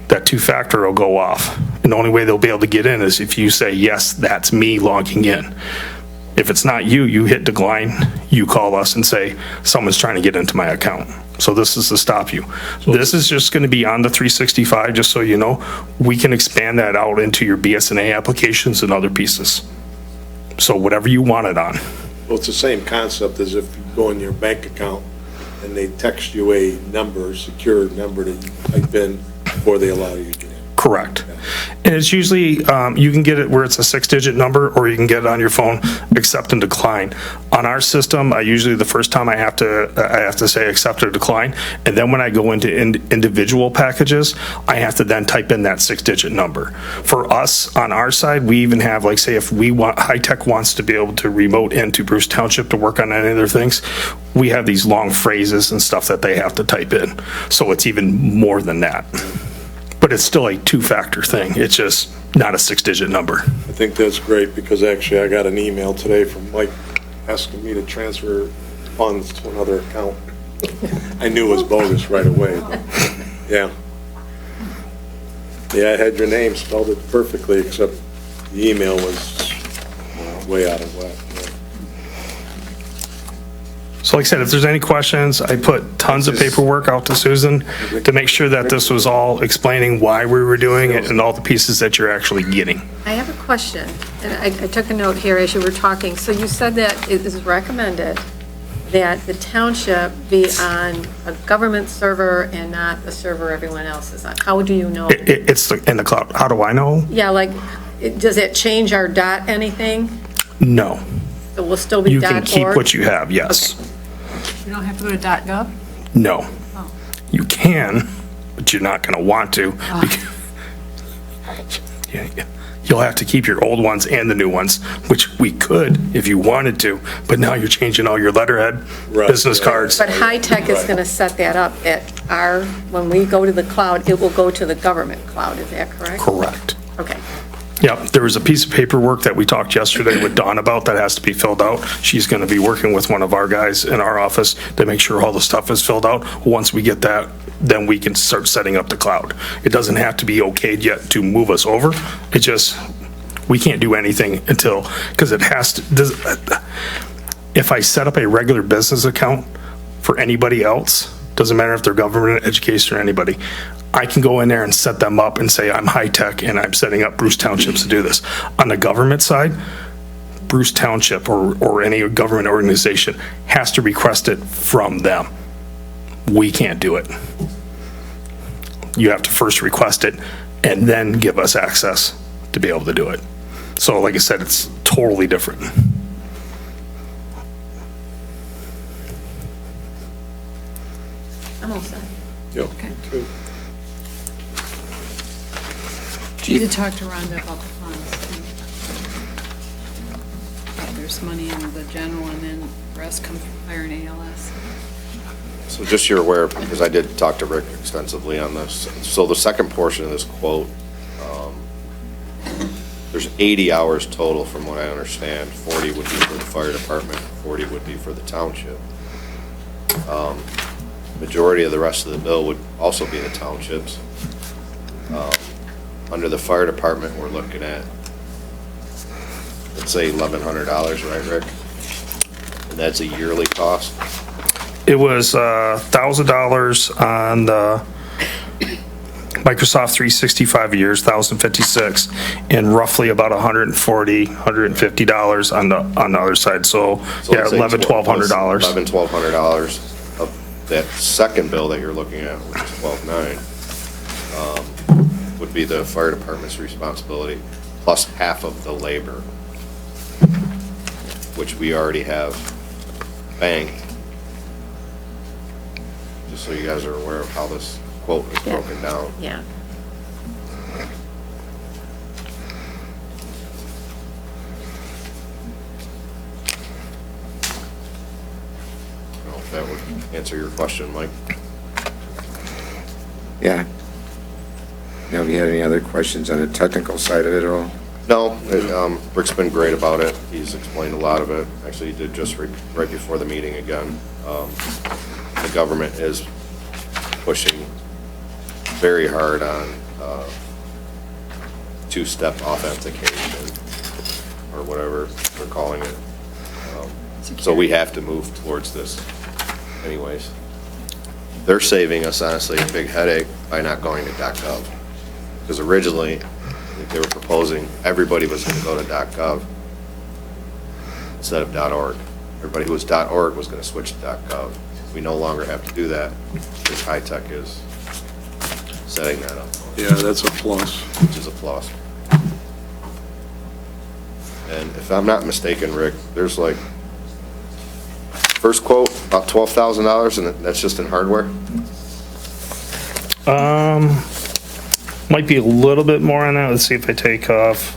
that two-factor will go off. And the only way they'll be able to get in is if you say, yes, that's me logging in. If it's not you, you hit decline, you call us and say, someone's trying to get into my account. So this is to stop you. This is just going to be on the 365, just so you know. We can expand that out into your BSNA applications and other pieces. So whatever you want it on. Well, it's the same concept as if you go in your bank account and they text you a number, secure number that you type in before they allow you to get in. Correct. And it's usually, you can get it where it's a 6-digit number, or you can get it on your phone, accept and decline. On our system, I usually, the first time I have to say accept or decline, and then when I go into individual packages, I have to then type in that 6-digit number. For us, on our side, we even have, like, say, if High Tech wants to be able to remote into Bruce Township to work on any of their things, we have these long phrases and stuff that they have to type in. So it's even more than that. But it's still a two-factor thing. It's just not a 6-digit number. I think that's great, because actually I got an email today from Mike asking me to transfer funds to another account. I knew it was bogus right away, but yeah. Yeah, I had your name, spelled it perfectly, except the email was way out of whack. Yeah. So like I said, if there's any questions, I put tons of paperwork out to Susan to make sure that this was all explaining why we were doing it and all the pieces that you're actually getting. I have a question, and I took a note here as you were talking. So you said that it is recommended that the township be on a government server and not the server everyone else is on. How do you know? It's in the cloud. How do I know? Yeah, like, does it change our dot anything? No. So we'll still be You dot can keep org? what you have, yes. Okay. You don't have to go to .gov? No. Oh. You can, but you're not going to want to. Yeah, you'll have to keep your old ones and the new ones, which we could if you wanted to, but now you're changing all your letterhead, business cards. But High Tech is going to set that up at when we go to the cloud, it will go to the government cloud, is that correct? Correct. Okay. Yeah, there was a piece of paperwork that we talked yesterday with Dawn about that has to be filled out. She's going to be working with one of our guys in our office to make sure all the stuff is filled out. Once we get that, then we can start setting up the cloud. It doesn't have to be okayed yet to move us over. It just, we can't do anything until, because it has to, if I set up a regular business account for anybody else, doesn't matter if they're government, education, or anybody, I can go in there and set them up and say, I'm High Tech and I'm setting up Bruce Townships to do this. On the government side, Bruce Township or any government organization has to request it from them. We can't do it. You have to first request it and then give us access to be able to do it. So like I said, it's totally different. I'm all set. Yep. Okay. You did talk to Rhonda about the funds. There's money in the general, and then the rest comes from fire and ALS. So just you're aware, because I did talk to Rick extensively on this. So the second portion of this quote, there's 80 hours total from what I understand. 40 would be for the fire department, 40 would be for the township. Majority of the rest of the bill would also be the townships. Under the fire department, we're looking at, let's say $1,100, right, Rick? And that's a yearly cost? It was $1,000 on the Microsoft 365 a year, $1,056, and roughly about $140, $150 on the other side. So yeah, let's say $1,100, $1,200. $1,200 of that second bill that you're looking at, which is $12,900, would be the fire department's responsibility, plus half of the labor, which we already have banked. Just so you guys are aware of how this quote is broken down. Yeah. I don't know if that would answer your question, Mike. Yeah. Now, if you had any other questions on the technical side of it at all? No, Rick's been great about it. He's explained a lot of it. Actually, he did just right before the meeting again. The government is pushing very hard on two-step authentication, or whatever they're calling it. So we have to move towards this anyways. They're saving us, honestly, a big headache by not going to .gov. Because originally, I think they were proposing everybody was going to go to .gov instead of .org. Everybody who was .org was going to switch to .gov. We no longer have to do that because high tech is setting that up. Yeah, that's a plus. Which is a plus. And if I'm not mistaken, Rick, there's like, first quote, about $12,000, and that's just in hardware? Might be a little bit more on that. Let's see if I take off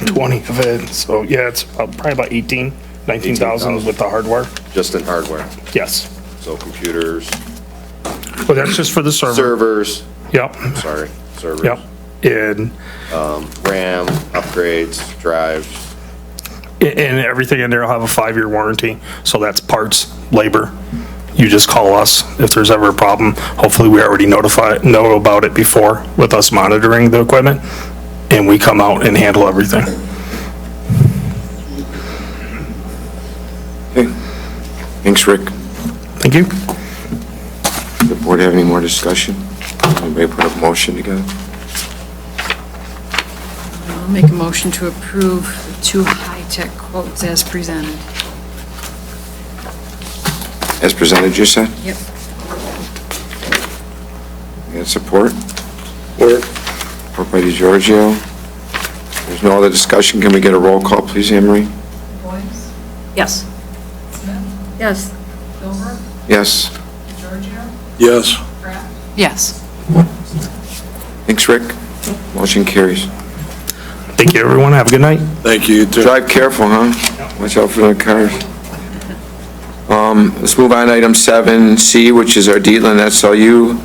20 of it. So yeah, it's probably about 19,000 with the hardware. Just in hardware? Yes. So computers? But that's just for the server. Servers? Yep. Sorry, servers. Yep. And RAM, upgrades, drives. And everything in there will have a 5-year warranty. So that's parts, labor. You just call us if there's ever a problem. Hopefully we already know about it before with us monitoring the equipment, and we come out and handle everything. Okay. Thanks, Rick. Thank you. Does the board have any more discussion? Anybody put a motion together? I'll make a motion to approve the 2 high-tech quotes as presented. As presented, you said? Yep. You got support? Where? Support by DeGiorgio. There's no other discussion. Can we get a roll call, please, Anne Marie? Yes. Yes. Yes. Yes. Yes. Thanks, Rick. Motion carries. Thank you, everyone. Have a good night. Thank you, you too. Drive careful, huh? Watch out for the cars. Let's move on to item 7C, which is our Dietland SLU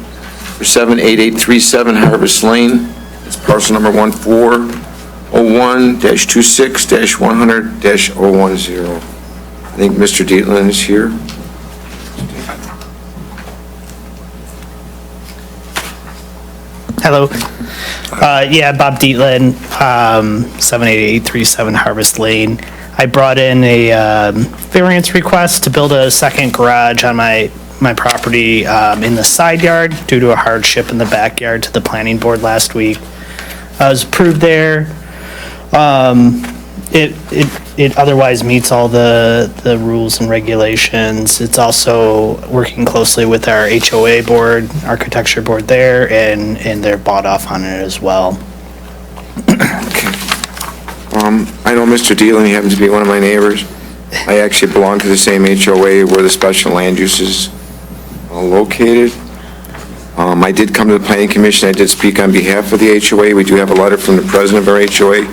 for 78837 Harvest Lane. It's parcel number 1401-26-100-010. I think Mr. Dietland is here. Hello. Yeah, Bob Dietland, 78837 Harvest Lane. I brought in a variance request to build a second garage on my property in the side yard due to a hardship in the backyard to the planning board last week. I was approved there. It otherwise meets all the rules and regulations. It's also working closely with our HOA board, architecture board there, and they're bought off on it as well. I know Mr. Dealing, he happens to be one of my neighbors. I actually belong to the same HOA where the special land use is located. I did come to the planning commission. I did speak on behalf of the HOA. We do have a letter from the president of our HOA.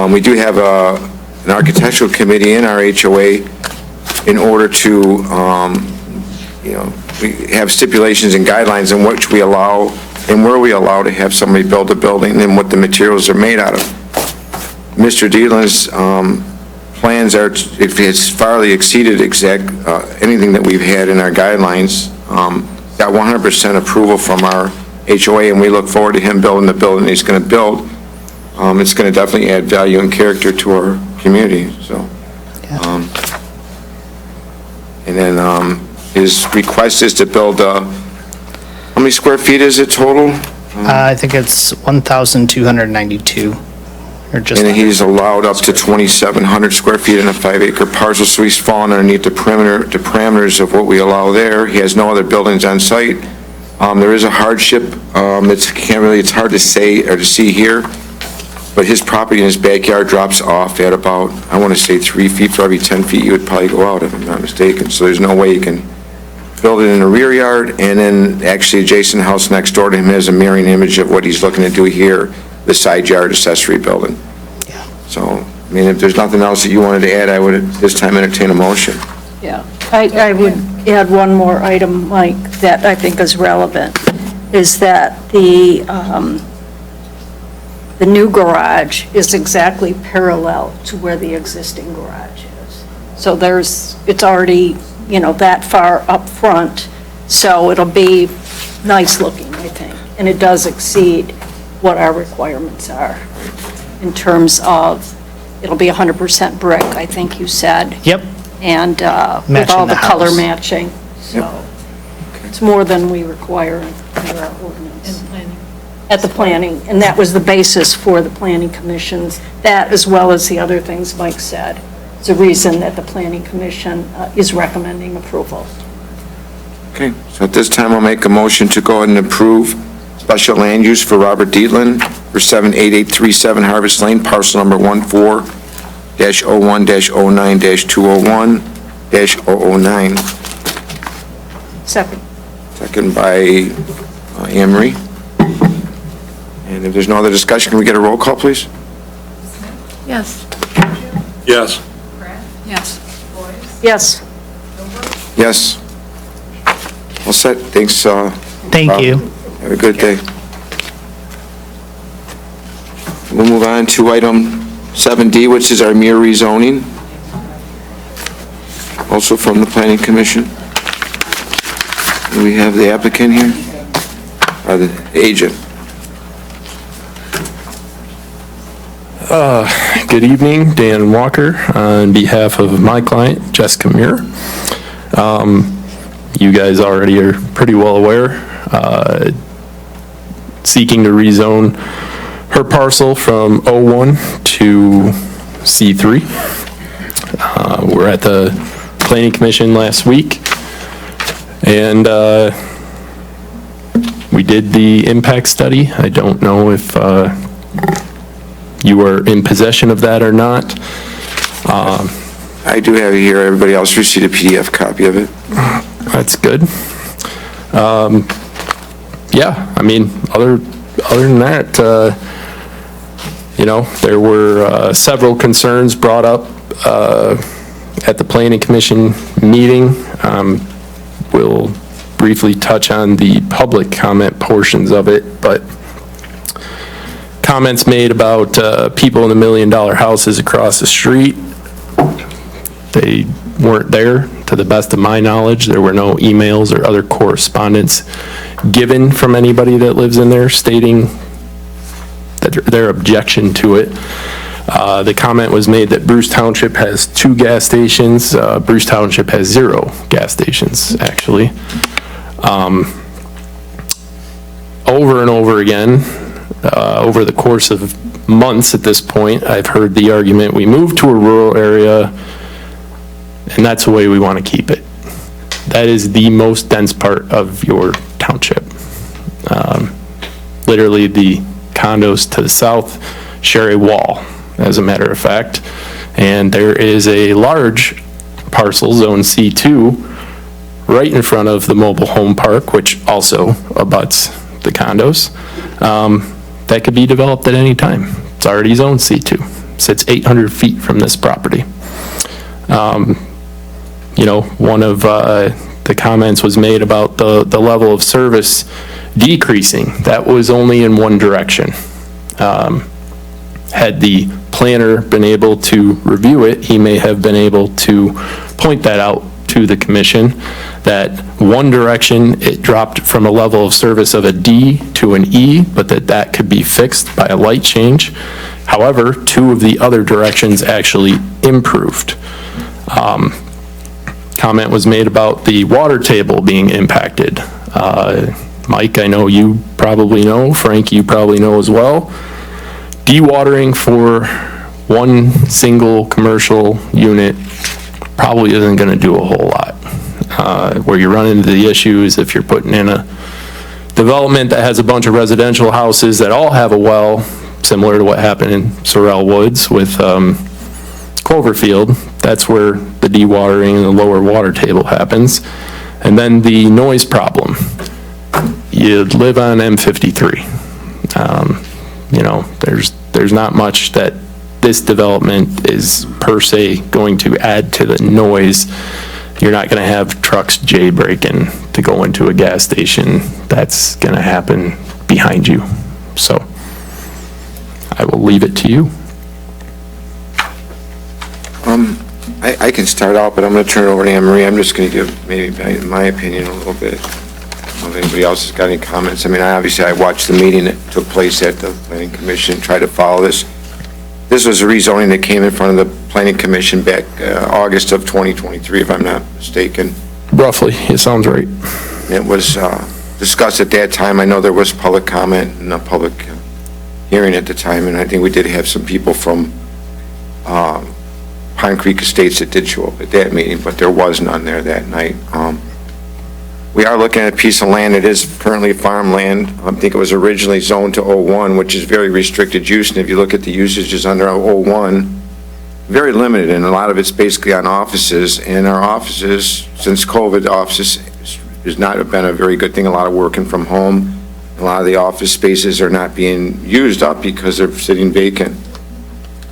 We do have an architectural committee in our HOA in order to, we have stipulations and guidelines in which we allow and where we allow to have somebody build a building and what the materials are made out of. Mr. Dealin's plans are, if it's farly exceeded anything that we've had in our guidelines, got 100% approval from our HOA, and we look forward to him building the building he's going to build. It's going to definitely add value and character to our community, so. And then his request is to build, how many square feet is it total? I think it's 1,292, or just. And he's allowed up to 2,700 square feet in a 5-acre parcel, so he's fallen underneath the parameters of what we allow there. He has no other buildings on site. There is a hardship. It's hard to say or to see here, but his property in his backyard drops off at about, I want to say 3 feet for every 10 feet you would probably go out, if I'm not mistaken. So there's no way you can build it in the rear yard, and then actually adjacent house next door to him has a mirroring image of what he's looking to do here, the side yard accessory building. Yeah. So, I mean, if there's nothing else that you wanted to add, I would at this time entertain a motion. Yeah, I would add one more item, Mike, that I think is relevant, is that the the new garage is exactly parallel to where the existing garage is. So it's already, that far up front, so it'll be nice looking, I think. And it does exceed what our requirements are in terms of, it'll be 100% brick, I think you said. Yep. And with Matching all the the color house. matching, so it's more than we require in our ordinance. At the planning, and that was the basis for the planning commissions, that as well as the other things Mike said. It's a reason that the planning commission is recommending approval. Okay, so at this time, I'll make a motion to go ahead and approve special land use for Robert Dietland for 78837 Harvest Lane, parcel number 14-01-09-201-009. Second. Second by Anne Marie. And if there's no other discussion, can we get a roll call, please? Yes. Yes. Yes. Yes. Yes. All set, thanks. Thank Bob. you. Have a good day. We'll move on to item 7D, which is our mere rezoning, also from the Planning Commission. Do we have the applicant here? Or the agent? Good evening, Dan Walker, on behalf of my client, Jessica Muir. You guys already are pretty well aware, seeking to rezone her parcel from O1 to C3. We're at the Planning Commission last week, and we did the impact study. I don't know if you are in possession of that or not. I do have it here. Everybody else received a PDF copy of it. That's good. Yeah, I mean, other than that, there were several concerns brought up at the Planning Commission meeting. We'll briefly touch on the public comment portions of it, but comments made about people in the $1 million houses across the street. They weren't there, to the best of my knowledge. There were no emails or other correspondence given from anybody that lives in there stating that their objection to it. The comment was made that Bruce Township has 2 gas stations. Bruce Township has 0 gas stations, actually. Over and over again, over the course of months at this point, I've heard the argument, we moved to a rural area, and that's the way we want to keep it. That is the most dense part of your township. Literally, the condos to the south share a wall, as a matter of fact, and there is a large parcel, Zone C2, right in front of the mobile home park, which also abuts the condos. That could be developed at any time. It's already Zone C2. Sits 800 feet from this property. One of the comments was made about the level of service decreasing. That was only in one direction. Had the planner been able to review it, he may have been able to point that out to the commission, that one direction it dropped from a level of service of a D to an E, but that could be fixed by a light change. However, 2 of the other directions actually improved. Comment was made about the water table being impacted. Mike, I know you probably know. Frank, you probably know as well. Dewatering for one single commercial unit probably isn't going to do a whole lot. Where you run into the issues if you're putting in a development that has a bunch of residential houses that all have a well, similar to what happened in Sorrel Woods with Cloverfield. That's where the dewatering and the lower water table happens. And then the noise problem. You live on M53. There's not much that this development is per se going to add to the noise. You're not going to have trucks jailbreaking to go into a gas station. That's going to happen behind you. So I will leave it to you. I can start out, but I'm going to turn it over to Anne Marie. I'm just going to give maybe my opinion a little bit. If anybody else has got any comments. I mean, obviously, I watched the meeting that took place at the Planning Commission, tried to follow this. This was a rezoning that came in front of the Planning Commission back August of 2023, if I'm not mistaken. Roughly, it sounds right. It was discussed at that time. I know there was public comment and a public hearing at the time, and I think we did have some people from Pine Creek Estates that did show up at that meeting, but there was none there that night. We are looking at a piece of land that is currently farmland. I think it was originally zoned to 01, which is very restricted use, and if you look at the usages under 01, very limited, and a lot of it's basically on offices, and our offices, since COVID, offices has not been a very good thing, a lot of working from home. A lot of the office spaces are not being used up because they're sitting vacant.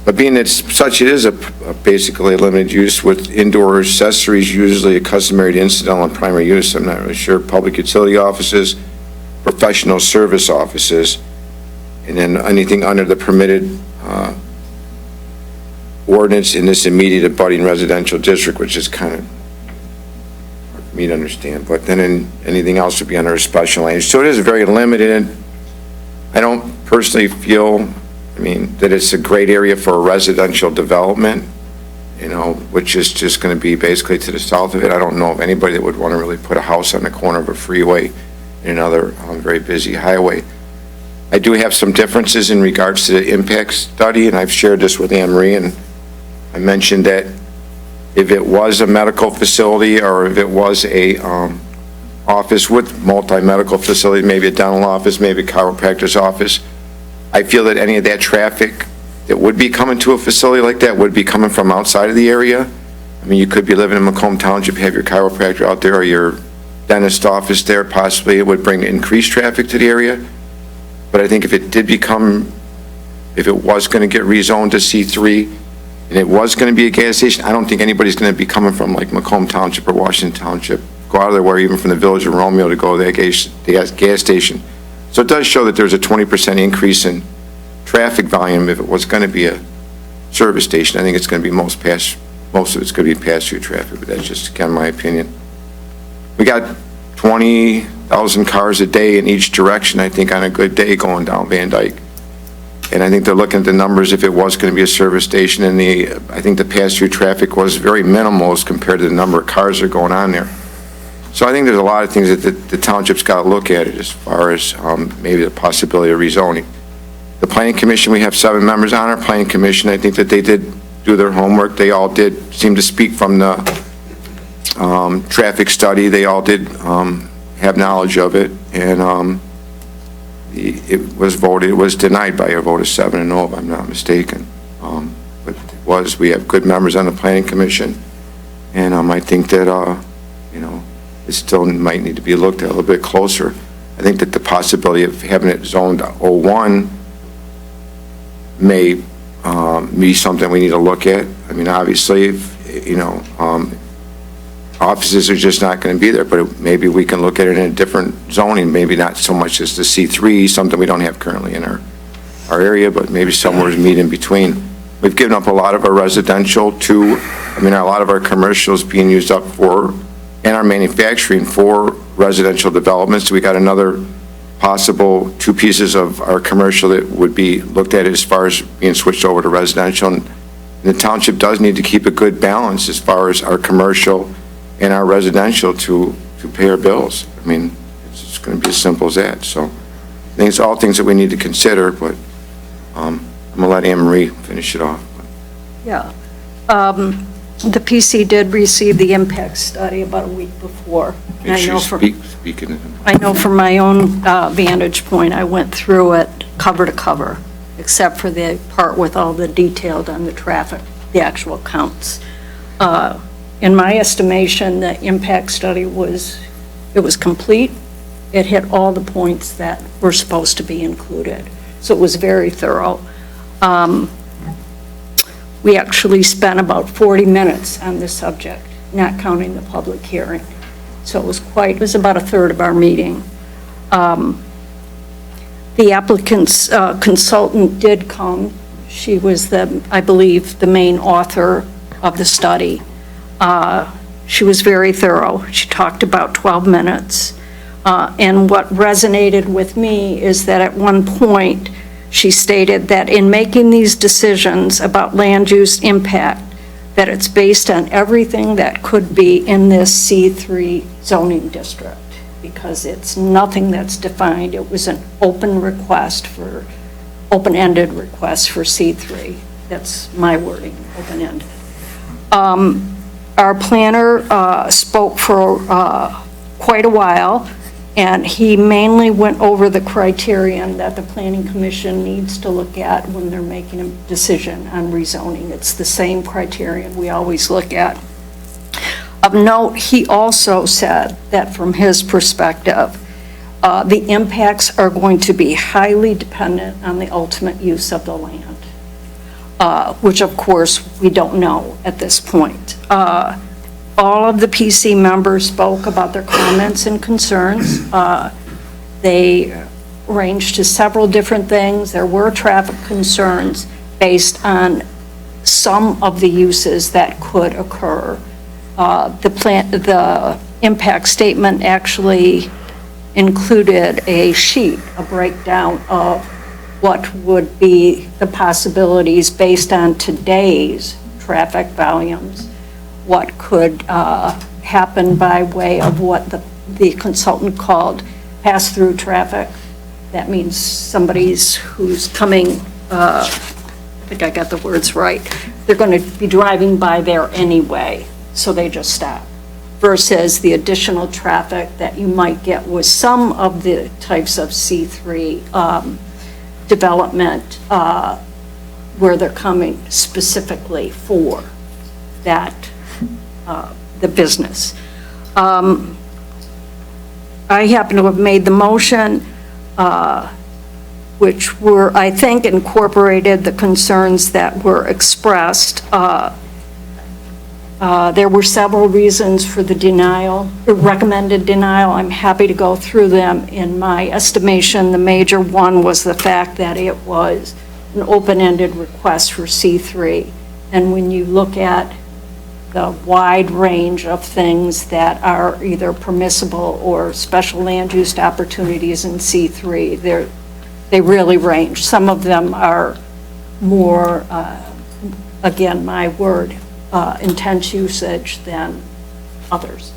But being that such, it is basically a limited use with indoor accessories, usually a customary to incidental and primary use. I'm not really sure. Public utility offices, professional service offices, and then anything under the permitted ordinance in this immediate abutting residential district, which is kind of hard for me to understand. But then anything else would be under a special land. So it is very limited. I don't personally feel, I mean, that it's a great area for a residential development, you know, which is just going to be basically to the south of it. I don't know of anybody that would want to really put a house on the corner of a freeway in another very busy highway. I do have some differences in regards to the impact study, and I've shared this with Anne Marie, and I mentioned that if it was a medical facility or if it was a office with multi-medical facility, maybe a dental office, maybe a chiropractor's office, I feel that any of that traffic that would be coming to a facility like that would be coming from outside of the area. I mean, you could be living in Macomb Township, have your chiropractor out there or your dentist office there, possibly it would bring increased traffic to the area. But I think if it did become, if it was going to get rezoned to C3 and it was going to be a gas station, I don't think anybody's going to be coming from like Macomb Township or Washington Township, go out of their way, even from the village of Romeo, to go to that gas station. So it does show that there's a 20% increase in traffic volume if it was going to be a service station. I think it's going to be most of it's going to be pass-through traffic, but that's just, again, my opinion. We got 20,000 cars a day in each direction, I think, on a good day going down Van Dyke. And I think they're looking at the numbers if it was going to be a service station, and I think the pass-through traffic was very minimal as compared to the number of cars that are going on there. So I think there's a lot of things that the township's got to look at it as far as maybe the possibility of rezoning. The Planning Commission, we have 7 members on our Planning Commission. I think that they did do their homework. They all did seem to speak from the traffic study. They all did have knowledge of it, and it was voted, it was denied by a vote of 7-0, if I'm not mistaken. But it was, we have good members on the Planning Commission, and I think that, you know, it still might need to be looked at a little bit closer. I think that the possibility of having it zoned 01 may be something we need to look at. I mean, obviously, if, you know, offices are just not going to be there, but maybe we can look at it in a different zoning, maybe not so much as the C3, something we don't have currently in our area, but maybe somewhere meet in between. We've given up a lot of our residential to, I mean, a lot of our commercials being used up for, and our manufacturing for residential developments. So we got another possible 2 pieces of our commercial that would be looked at as far as being switched over to residential. And the township does need to keep a good balance as far as our commercial and our residential to pay our bills. I mean, it's just going to be as simple as that. So I think it's all things that we need to consider, but I'm going to let Anne Marie finish it off. Yeah. The PC did receive the impact study about a week before. Make sure you speak in it. I know from my own vantage point, I went through it cover to cover, except for the part with all the detailed on the traffic, the actual counts. In my estimation, the impact study was complete. It hit all the points that were supposed to be included. So it was very thorough. We actually spent about 40 minutes on this subject, not counting the public hearing. So it was about a third of our meeting. The The applicant's consultant did come. She was I believe, the main author of the study. She was very thorough. She talked about 12 minutes. And what resonated with me is that at one point, she stated that in making these decisions about land use impact, that it's based on everything that could be in this C3 zoning district, because it's nothing that's defined. It was an open request for, open-ended request for C3. That's my wording, open-ended. Our planner spoke for quite a while, and he mainly went over the criterion that the Planning Commission needs to look at when they're making a decision on rezoning. It's the same criterion we always look at. Of note, he also said that from his perspective, the impacts are going to be highly dependent on the ultimate use of the land, which of course we don't know at this point. All of the PC members spoke about their comments and concerns. They ranged to several different things. There were traffic concerns based on some of the uses that could occur. The impact statement actually included a sheet, a breakdown of what would be the possibilities based on today's traffic volumes, what could happen by way of what the consultant called pass-through traffic. That means somebody's who's coming, I think I got the words right, they're going to be driving by there anyway, so they just stop, versus the additional traffic that you might get with some of the types of C3 development where they're coming specifically for that, the business. I happen to have made the motion, which were, I think, incorporated the concerns that were expressed. There were several reasons for the denial, the recommended denial. I'm happy to go through them. In my estimation, the major one was the fact that it was an open-ended request for C3. And when you look at the wide range of things that are either permissible or special land use opportunities in C3, they really range. Some of them are more, again, my word, intense usage than others.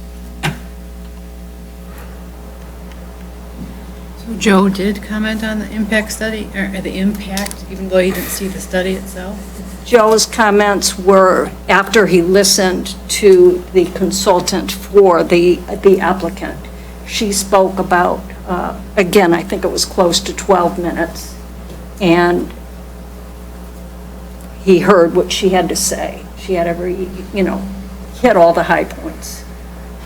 So Joe did comment on the impact study, or the impact, even though he didn't see the study itself? Joe's comments were after he listened to the consultant for the applicant. She spoke about, again, I think it was close to 12 minutes, and he heard what she had to say. She had hit all the high points.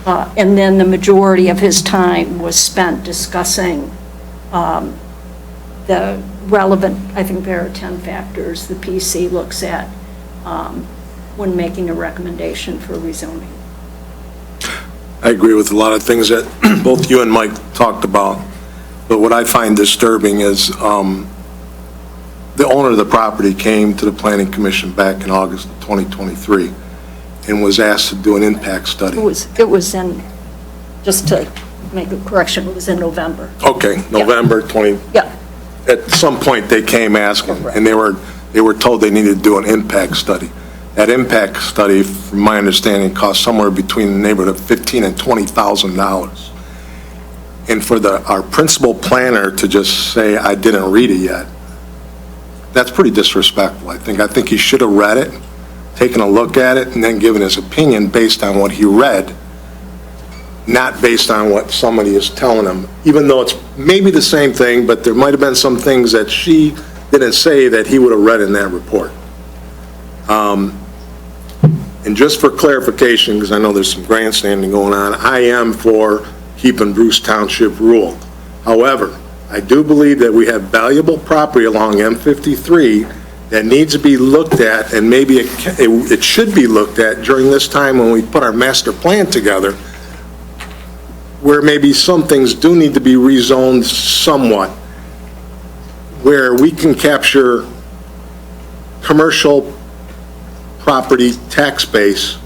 And then the majority of his time was spent discussing the relevant, I think there are 10 factors the PC looks at when making a recommendation for rezoning. I agree with a lot of things that both you and Mike talked about, but what I find disturbing is the owner of the property came to the Planning Commission back in August of 2023 and was asked to do an impact study. It was in, just to make a correction, it was in November. Okay, November 20. Yeah. At some point, they came asking, and they were told they needed to do an impact study. That impact study, from my understanding, cost somewhere between the neighborhood of $15,000 and $20,000. And for our principal planner to just say, I didn't read it yet, that's pretty disrespectful. I think he should have read it, taken a look at it, and then given his opinion based on what he read, not based on what somebody is telling him, even though it's maybe the same thing, but there might have been some things that she didn't say that he would have read in that report. And just for clarification, because I know there's some grandstanding going on, I am for keeping Bruce Township rule. However, I do believe that we have valuable property along M53 that needs to be looked at, and maybe it should be looked at during this time when we put our master plan together, where maybe some things do need to be rezoned somewhat. where we can capture commercial property tax base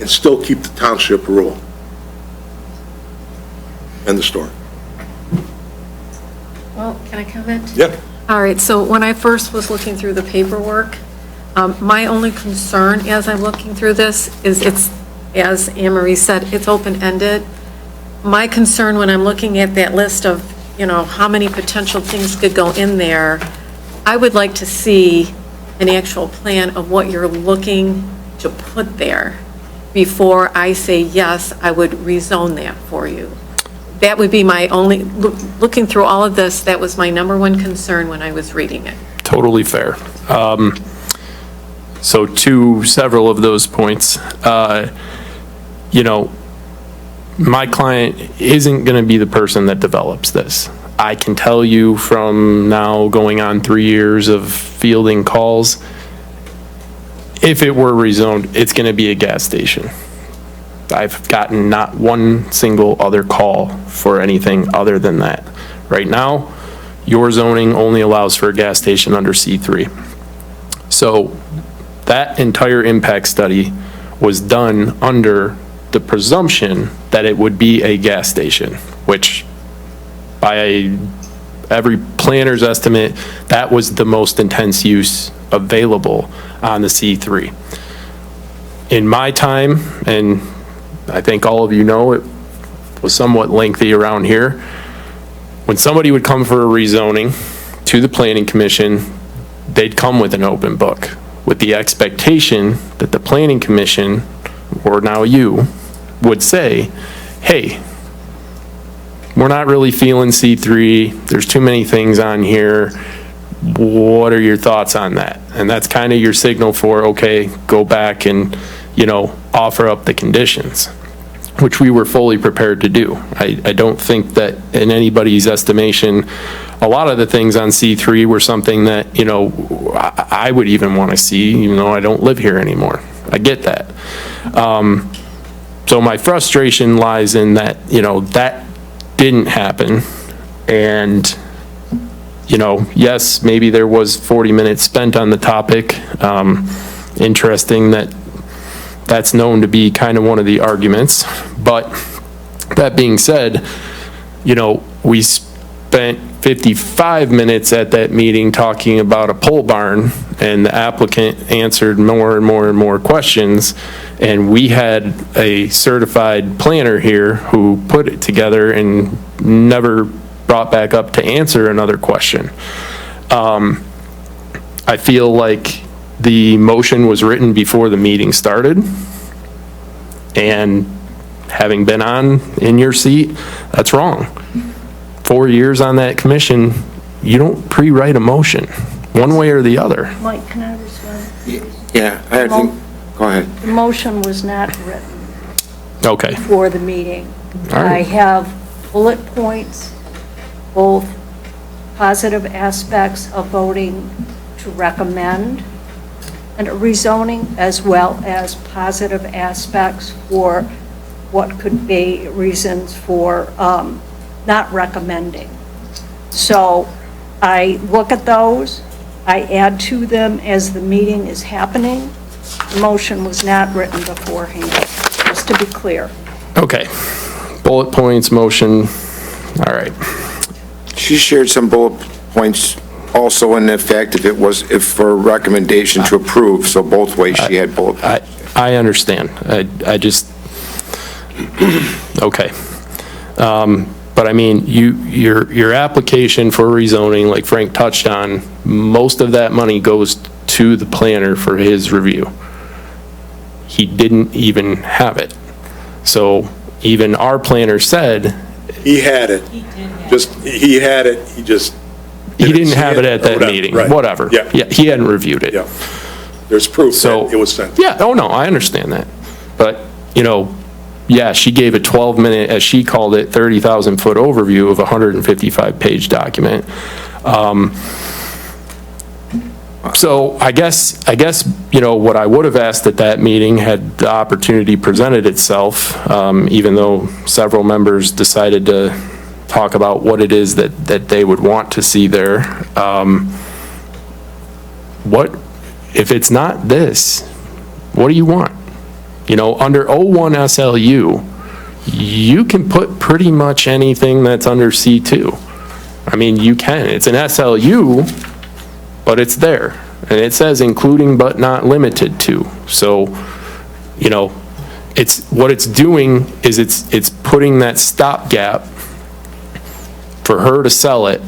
and still keep the township rural. End the story. Well, can I comment? Yeah. All right, so when I first was looking through the paperwork, my only concern as I'm looking through this is it's, as Anne Marie said, it's open-ended. My concern when I'm looking at that list of, how many potential things could go in there, I would like to see an actual plan of what you're looking to put there before I say, yes, I would rezone that for you. That would be my only, looking through all of this, that was my number one concern when I was reading it. Totally fair. So to several of those points, my client isn't going to be the person that develops this. I can tell you from now going on 3 years of fielding calls, if it were rezoned, it's going to be a gas station. I've gotten not one single other call for anything other than that. Right now, your zoning only allows for a gas station under C3. So that entire impact study was done under the presumption that it would be a gas station, which by every planner's estimate, that was the most intense use available on the C3. In my time, and I think all of you know, it was somewhat lengthy around here, when somebody would come for a rezoning to the Planning Commission, they'd come with an open book with the expectation that the Planning Commission, or now you, would say, hey, we're not really feeling C3, there's too many things on here, what are your thoughts on that? And that's kind of your signal for, okay, go back and, offer up the conditions, which we were fully prepared to do. I don't think that in anybody's estimation, a lot of the things on C3 were something that, I would even want to see, even though I don't live here anymore. I get that. So my frustration lies in that, that didn't happen. And, yes, maybe there was 40 minutes spent on the topic. Interesting that that's known to be kind of one of the arguments. But that being said, we spent 55 minutes at that meeting talking about a pole barn, and the applicant answered more and more and more questions. And we had a certified planner here who put it together and never brought back up to answer another question. I feel like the motion was written before the meeting started, and having been in your seat, that's wrong. 4 years on that commission, you don't pre-write a motion, one way or the other. Mike, can I respond? Yeah, I think, go ahead. The motion was not written Okay. for the meeting. All right. I have bullet points, both positive aspects of voting to recommend and a rezoning, as well as positive aspects for what could be reasons for not recommending. So I look at those, I add to them as the meeting is happening. The motion was not written beforehand, just to be clear. Okay. Bullet points, motion. All right. She shared some bullet points also in the fact if for a recommendation to approve, so both ways she had bullet points. I understand. I just, okay. But I mean, your application for rezoning, like Frank touched on, most of that money goes to the planner for his review. He didn't even have it. So even our planner said. He had it. He had it, he didn't have it at that meeting, right. whatever. Yeah. He hadn't reviewed it. Yeah. There's proof that it was sent. Yeah, oh no, I understand that. But, yeah, she gave a 12-minute, as she called it, 30,000-foot overview of a 155-page document. So I guess, what I would have asked at that meeting had the opportunity presented itself, even though several members decided to talk about what it is that they would want to see there. If it's not this, what do you want? You know, under 01 SLU, you can put pretty much anything that's under C2. I mean, you can. It's an SLU, but it's there. And it says including but not limited to. So, you know, what it's doing is it's putting that stopgap for her to sell it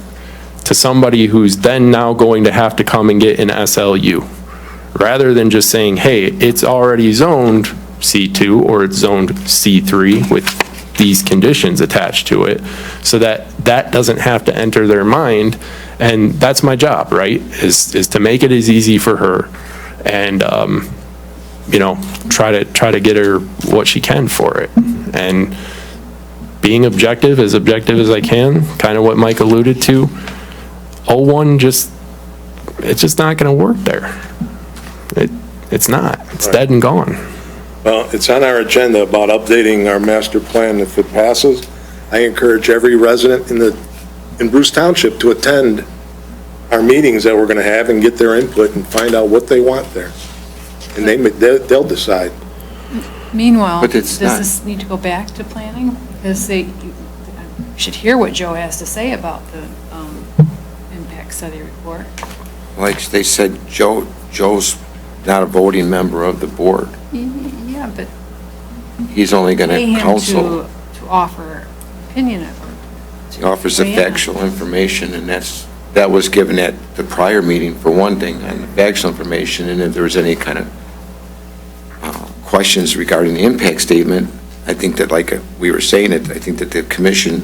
to somebody who's then now going to have to come and get an SLU. Rather than just saying, hey, it's already zoned C2 or it's zoned C3 with these conditions attached to it, so that doesn't have to enter their mind. And that's my job, right, is to make it as easy for her and, you know, try to get her what she can for it. And being objective as I can, kind of what Mike alluded to, 01 it's just not going to work there. It's not. It's dead and gone. Well, it's on our agenda about updating our master plan if it passes. I encourage every resident in Bruce Township to attend our meetings that we're going to have and get their input and find out what they want there. And they'll decide. Meanwhile, But does it's not- this need to go back to planning? Because you should hear what Joe has to say about the impact study report. Like they said, Joe's not a voting member of the board. Yeah, but He's only going pay to him counsel. to offer opinion. He offers the Yeah. factual information, and that was given at the prior meeting, for one thing, on the factual information. And if there was any kind of questions regarding the impact statement, I think that, like we were saying it, I think that the commission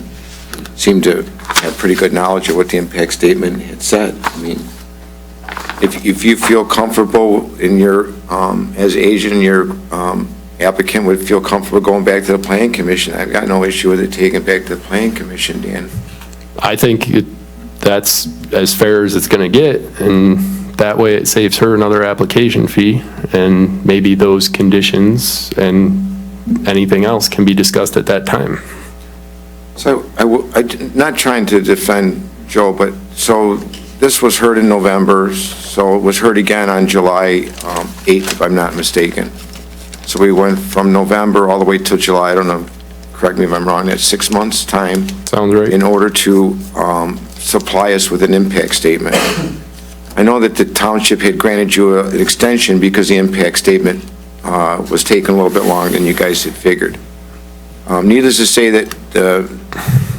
seemed to have pretty good knowledge of what the impact statement had said. I mean, if you feel comfortable in your, as agent, your applicant would feel comfortable going back to the planning commission, I've got no issue with it taking it back to the planning commission, Dan. I think that's as fair as it's going to get, and that way it saves her another application fee, and maybe those conditions and anything else can be discussed at that time. So I'm not trying to defend Joe, but so this was heard in November, so it was heard again on July 8th, if I'm not mistaken. So we went from November all the way till July, I don't know, correct me if I'm wrong, that's 6 months' time. Sounds right. In order to supply us with an impact statement. I know that the township had granted you an extension because the impact statement was taking a little bit longer than you guys had figured. Needless to say that the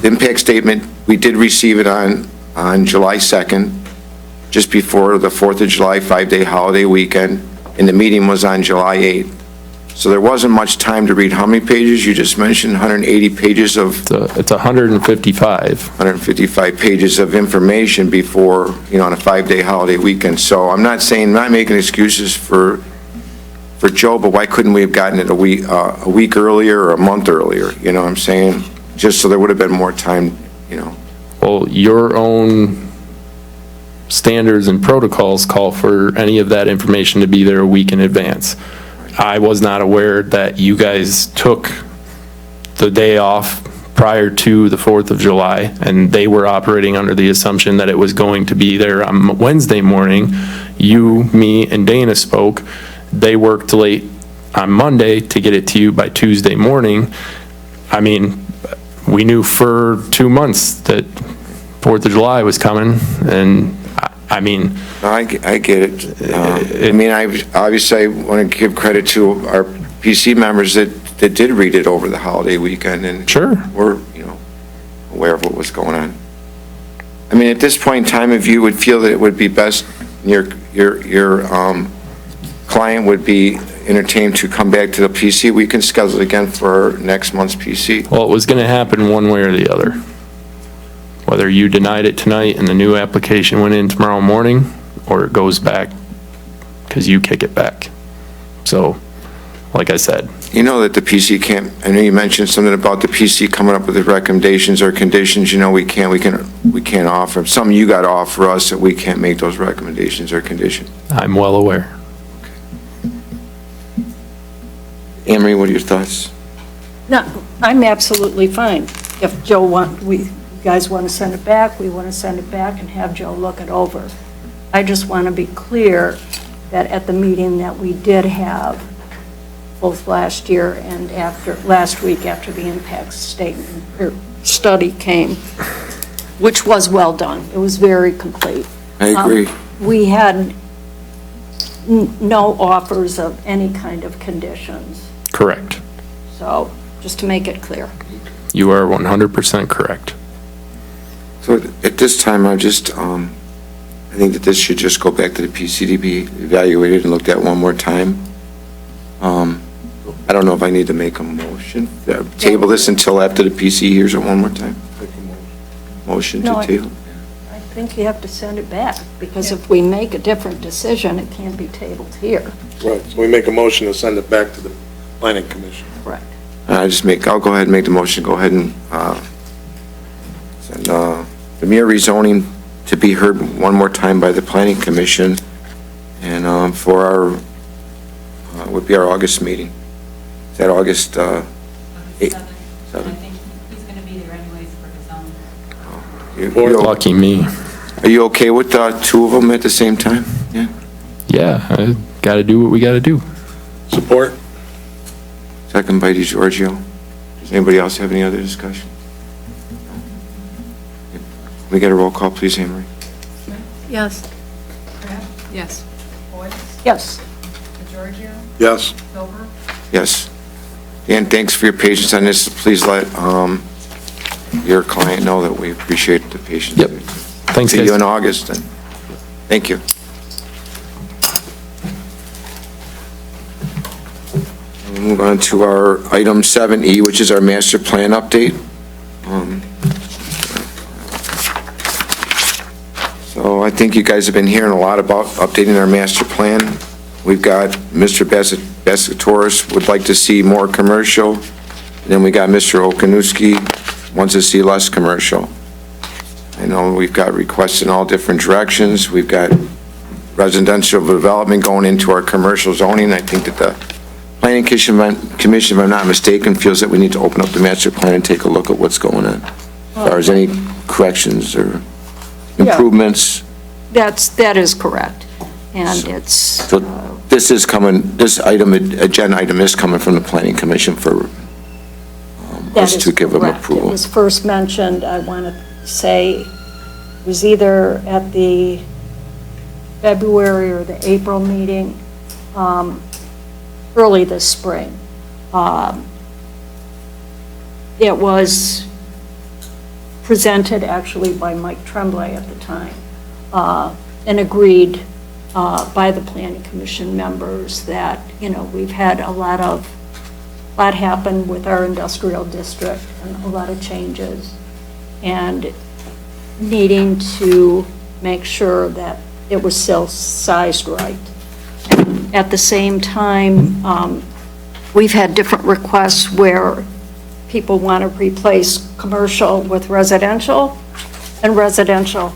impact statement, we did receive it on July 2nd, just before the 4th of July 5-day holiday weekend, and the meeting was on July 8th. So there wasn't much time to read how many pages? You just mentioned 180 pages of... It's 155. 155 pages of information before, on a 5-day holiday weekend. So I'm not making excuses for Joe, but why couldn't we have gotten it a week earlier or a month earlier? You know what I'm saying? Just so there would have been more time, Well, your own standards and protocols call for any of that information to be there a week in advance. I was not aware that you guys took the day off prior to the 4th of July, and they were operating under the assumption that it was going to be there on Wednesday morning. You, me, and Dana spoke. They worked late on Monday to get it to you by Tuesday morning. I mean, we knew for 2 months that 4th of July was coming, and I mean... I get it. I mean, obviously I want to give credit to our PC members that did read it over the holiday weekend and sure, were, aware of what was going on. I mean, at this point in time, if you would feel that it would be best, your client would be entertained to come back to the PC, we can schedule it again for next month's PC. Well, it was going to happen one way or the other. Whether you denied it tonight and the new application went in tomorrow morning, or it goes back because you kick it back. So, like I said. You know that the PC can't, I know you mentioned something about the PC coming up with the recommendations or conditions, we can't offer. Some you got to offer us that we can't make those recommendations or conditions. I'm well aware. Anne Marie, what are your thoughts? No, I'm absolutely fine. If Joe guys want to send it back, we want to send it back and have Joe look it over. I just want to be clear that at the meeting that we did have, both last year and last week after the impact statement, or study came, which was well done. It was very complete. I agree. We had no offers of any kind of conditions. Correct. So, just to make it clear. You are 100% correct. So at this time, I think that this should just go back to the PC to be evaluated and looked at one more time. I don't know if I need to make a motion, table this until after the PC hears it one more time. Motion No, to table. I think you have to send it back, because if we make a different decision, it can't be tabled here. Right, so we make a motion to send it back to the planning commission. Correct. I'll go ahead and make the motion, go ahead and send the mere rezoning to be heard one more time by the planning commission, and for our, would be our August meeting. Is that August 8th? I think he's going to be there anyways for his own. You're Lucky me. Are you okay with two of them at the same time? Yeah? Yeah, I got to do what we got to do. Support? Second by DeGiorgio. Does anybody else have any other discussion? We get a roll call, please, Anne Marie. Yes. Yes. Yes. Yes. Yes. Dan, thanks for your patience on this. Please let your client know that we appreciate the patience. Yep. Thanks, See guys. you in August, then. Thank you. We'll move on to our item 7E, which is our master plan update. So I think you guys have been hearing a lot about updating our master plan. We've got Mr. Besicatoris would like to see more commercial, and then we got Mr. Okanuski wants to see less commercial. I know we've got requests in all different directions. We've got residential development going into our commercial zoning. I think that the Planning Commission, if I'm not mistaken, feels that we need to open up the master plan and take a look at what's going on, as far as any corrections or improvements. That is correct. And it's, So this is coming, this item, agenda item is coming from the Planning Commission for that us is to give them correct. It approval. was first mentioned, I want to say, it was either at the February or the April meeting, early this spring. It was presented actually by Mike Tremblay at the time, and agreed by the Planning Commission members that, we've had a lot happened with our industrial district and a lot of changes, and needing to make sure that it was still sized right. And at the same time, we've had different requests where people want to replace commercial with residential and residential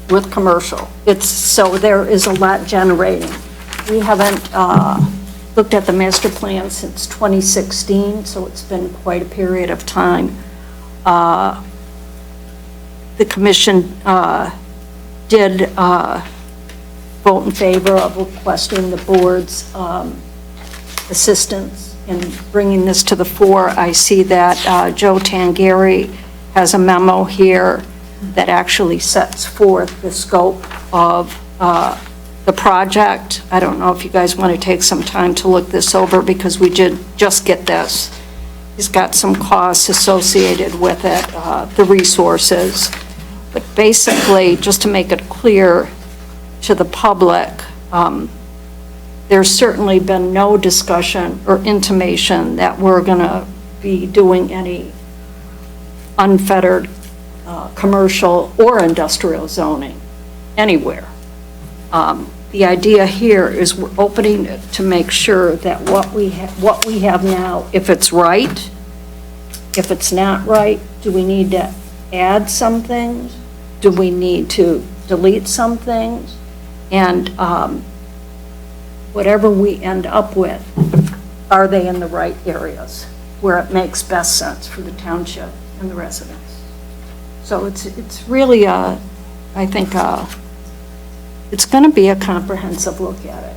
with commercial. So there is a lot generating. We haven't looked at the master plan since 2016, so it's been quite a period of time. The commission did vote in favor of requesting the board's assistance in bringing this to the fore. I see that Joe Tangari has a memo here that actually sets forth the scope of the project. I don't know if you guys want to take some time to look this over, because we did just get this. He's got some costs associated with it, the resources. But basically, just to make it clear to the public, there's certainly been no discussion or intimation that we're going to be doing any unfettered commercial or industrial zoning anywhere. The idea here is we're opening it to make sure that what we have now, if it's right, if it's not right, do we need to add some things? Do we need to delete some things? And whatever we end up with, are they in the right areas where it makes best sense for the township and the residents? So it's really I think, it's going to be a comprehensive look at it.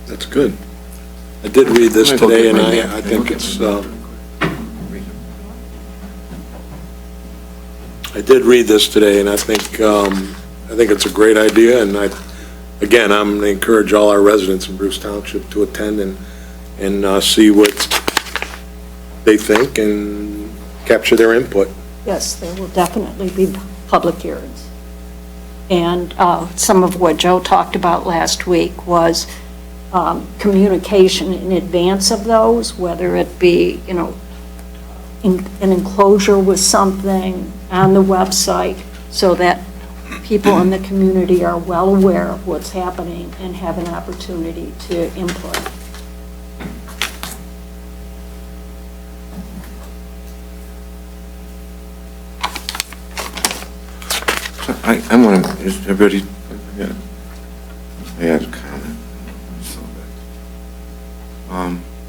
That's good. I did read this today, and I think it's, I did read this today, and I think it's a great idea, and again, I'm going to encourage all our residents in Bruce Township to attend and see what they think and capture their input. Yes, there will definitely be public hearings. And some of what Joe talked about last week was communication in advance of those, whether it be, an enclosure with something on the website so that people in the community are well aware of what's happening and have an opportunity to input. I want to, is everybody, I have a comment.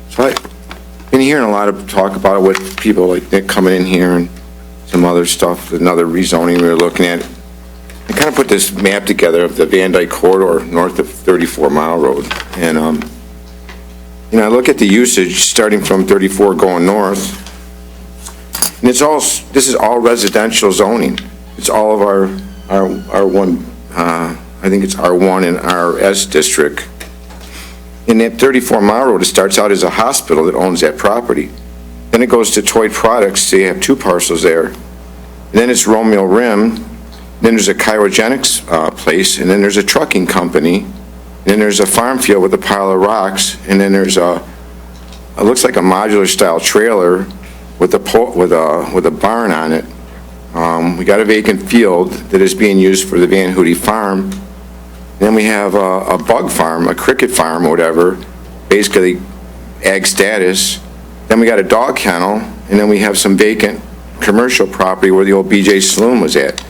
So I've been hearing a lot of talk about it with people like Nick coming in here and some other stuff, another rezoning we were looking at. I kind of put this map together of the Van Dyke corridor north of 34 Mile Road. And, I look at the usage starting from 34 going north. And this is all residential zoning. It's all of our R1, I think it's R1 and RS district. In that 34 Mile Road, it starts out as a hospital that owns that property. Then it goes to Toy Products, so you have two parcels there. And then it's Romeo Rim. Then there's a cryogenics place, and then there's a trucking company. And then there's a farm field with a pile of rocks, and then there's it looks like a modular style trailer with a barn on it. We got a vacant field that is being used for the Van Hootie farm. Then we have a bug farm, a cricket farm, or whatever, basically ag status. Then we got a dog kennel, and then we have some vacant commercial property where the old BJ Saloon was at.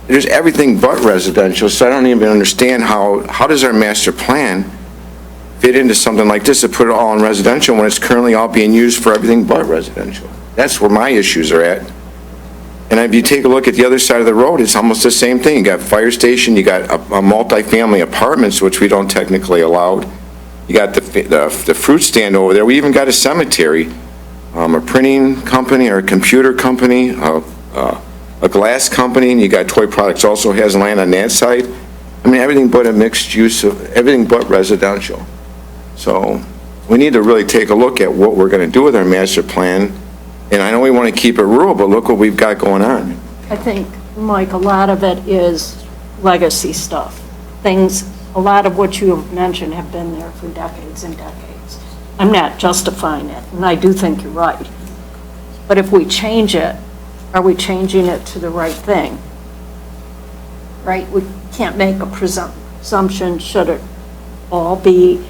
There's everything but residential, so I don't even understand how does our master plan fit into something like this to put it all in residential when it's currently all being used for everything but residential. That's where my issues are at. And if you take a look at the other side of the road, it's almost the same thing. You got fire station, you got a multifamily apartments, which we don't technically allow. You got the fruit stand over there. We even got a cemetery, a printing company or a computer company, a glass company, and you got Toy Products also has land on that side. I mean, everything but a mixed use of, everything but residential. So we need to really take a look at what we're going to do with our master plan. And I know we want to keep it rural, but look what we've got going on. I think, Mike, a lot of it is legacy stuff. A lot of what you have mentioned have been there for decades and decades. I'm not justifying it, and I do think you're right. But if we change it, are we changing it to the right thing? Right? We can't make a presumption, should it all be.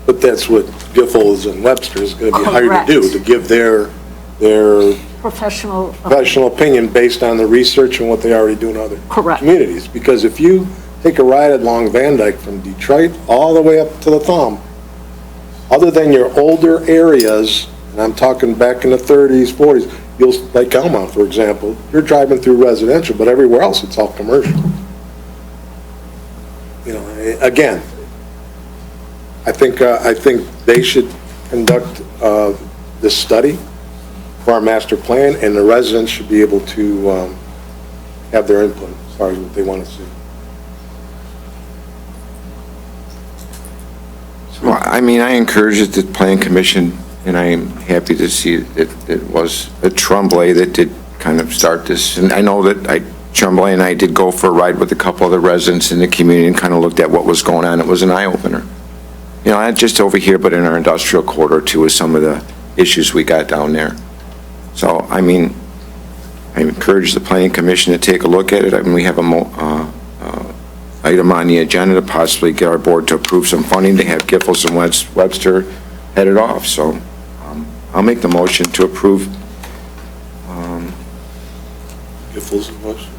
But that's what Giffords and Webster is going to be hired to do, to give their Professional opinion based on the research and what they already do in other communities. Because if you take a ride along Van Dyke from Detroit all the way up to the Thumb, other than your older areas, and I'm talking back in the 30s, 40s, like Elmont, for example, you're driving through residential, but everywhere else it's all commercial. Again, I think they should conduct this study for our master plan, and the residents should be able to have their input as far as what they want to see. So, I mean, I encourage the Planning Commission, and I am happy to see that it was a Tremblay that did kind of start this. And I know that Tremblay and I did go for a ride with a couple of the residents in the community and kind of looked at what was going on. It was an eye-opener. Not just over here, but in our industrial corridor too, with some of the issues we got down there. So, I mean, I encourage the Planning Commission to take a look at it. I mean, we have a item on the agenda to possibly get our board to approve some funding to have Giffords and Webster head it off. So, I'll make the motion to approve. Giffords and Webster?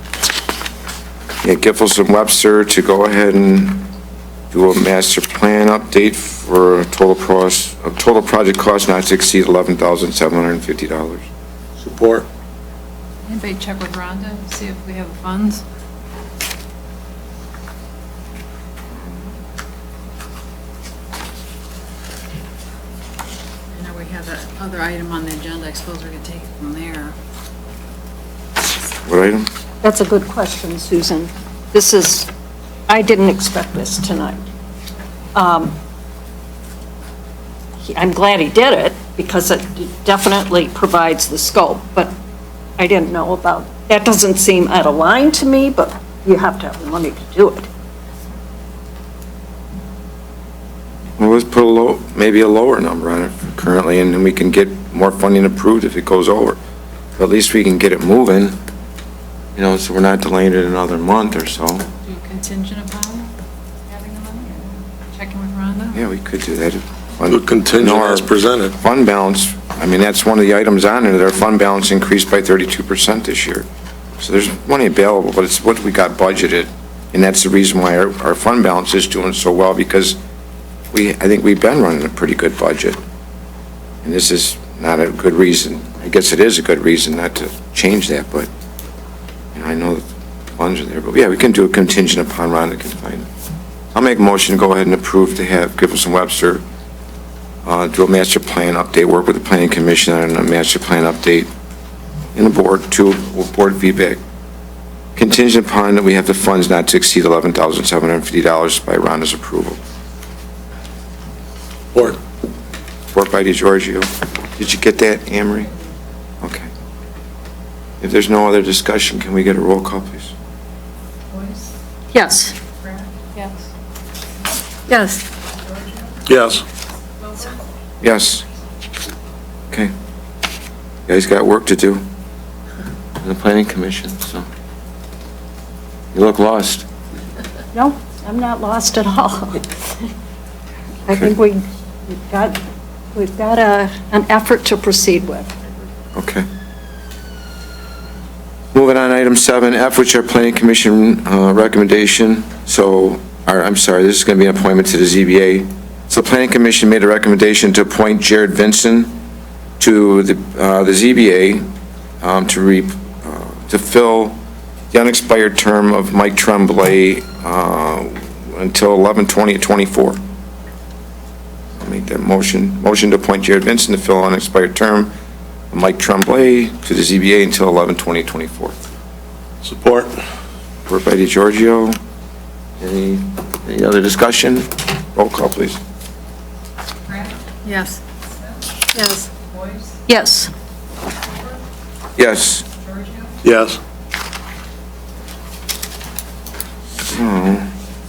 Yeah, Giffords and Webster to go ahead and do a master plan update for a total project cost not to exceed $11,750. Support. Anybody check with Rhonda, see if we have the funds? I know we have that other item on the agenda, I suppose we could take it from there. What item? That's a good question, Susan. This is, I didn't expect this tonight. I'm glad he did it, because it definitely provides the scope, but I didn't know about, that doesn't seem out of line to me, but you have to have the money to do it. Well, let's put maybe a lower number on it currently, and then we can get more funding approved if it goes over. But at least we can get it moving, so we're not delaying it another month or so. Do contingent upon having the money, or checking with Rhonda? Yeah, we could do that. Do contingent as presented. Fund balance, that's one of the items on it. Our fund balance increased by 32% this year. So there's money available, but it's what we got budgeted. And that's the reason why our fund balance is doing so well, because I think we've been running a pretty good budget. And this is not a good reason. I guess it is a good reason not to change that, but I know that the funds are there. But yeah, we can do a contingent upon Rhonda can find it. I'll make a motion to go ahead and approve to have Griffiths & Webster do a master plan update, work with the planning commission on a master plan update in the board, board feedback. Contingent upon that we have the funds not to exceed $11,750 by Rhonda's approval. Support. Support by DeGiorgio. Did you get that, Amory? Okay. If there's no other discussion, can we get a roll call, please? Yes. Yes. Yes. Yes. Yes. Okay. You guys got work to do in the planning commission, so. You look lost. No, I'm not lost at all. I think we've got an effort to proceed with. Okay. Moving on, item 7F, which are planning commission recommendation. So, I'm sorry, this is going to be an appointment to the ZBA. So planning commission made a recommendation to appoint Jared Vinson to the ZBA to fill the unexpired term of Mike Tremblay until 11/20/24. I'll make that motion. Motion to appoint Jared Vinson to fill unexpired term of Mike Tremblay to the ZBA until 11/20/24. Support. Support by DeGiorgio. Any other discussion? Roll call, please. Yes. Yes. Yes. Yes. Yes.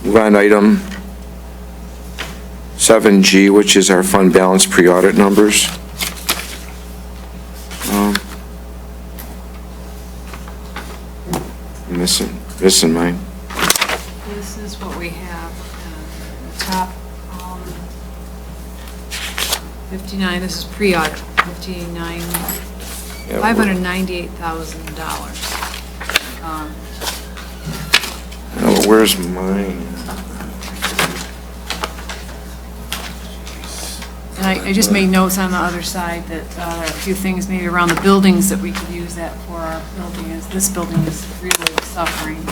Move on to item 7G, which is our fund balance pre-audit numbers. I'm missing mine. This is what we have, the top, 59, this is pre-audit, 59, Yeah, $598,000. Oh, where's mine? And I just made notes on the other side that there are a few things maybe around the buildings that we could use that for our building, as this building is really suffering.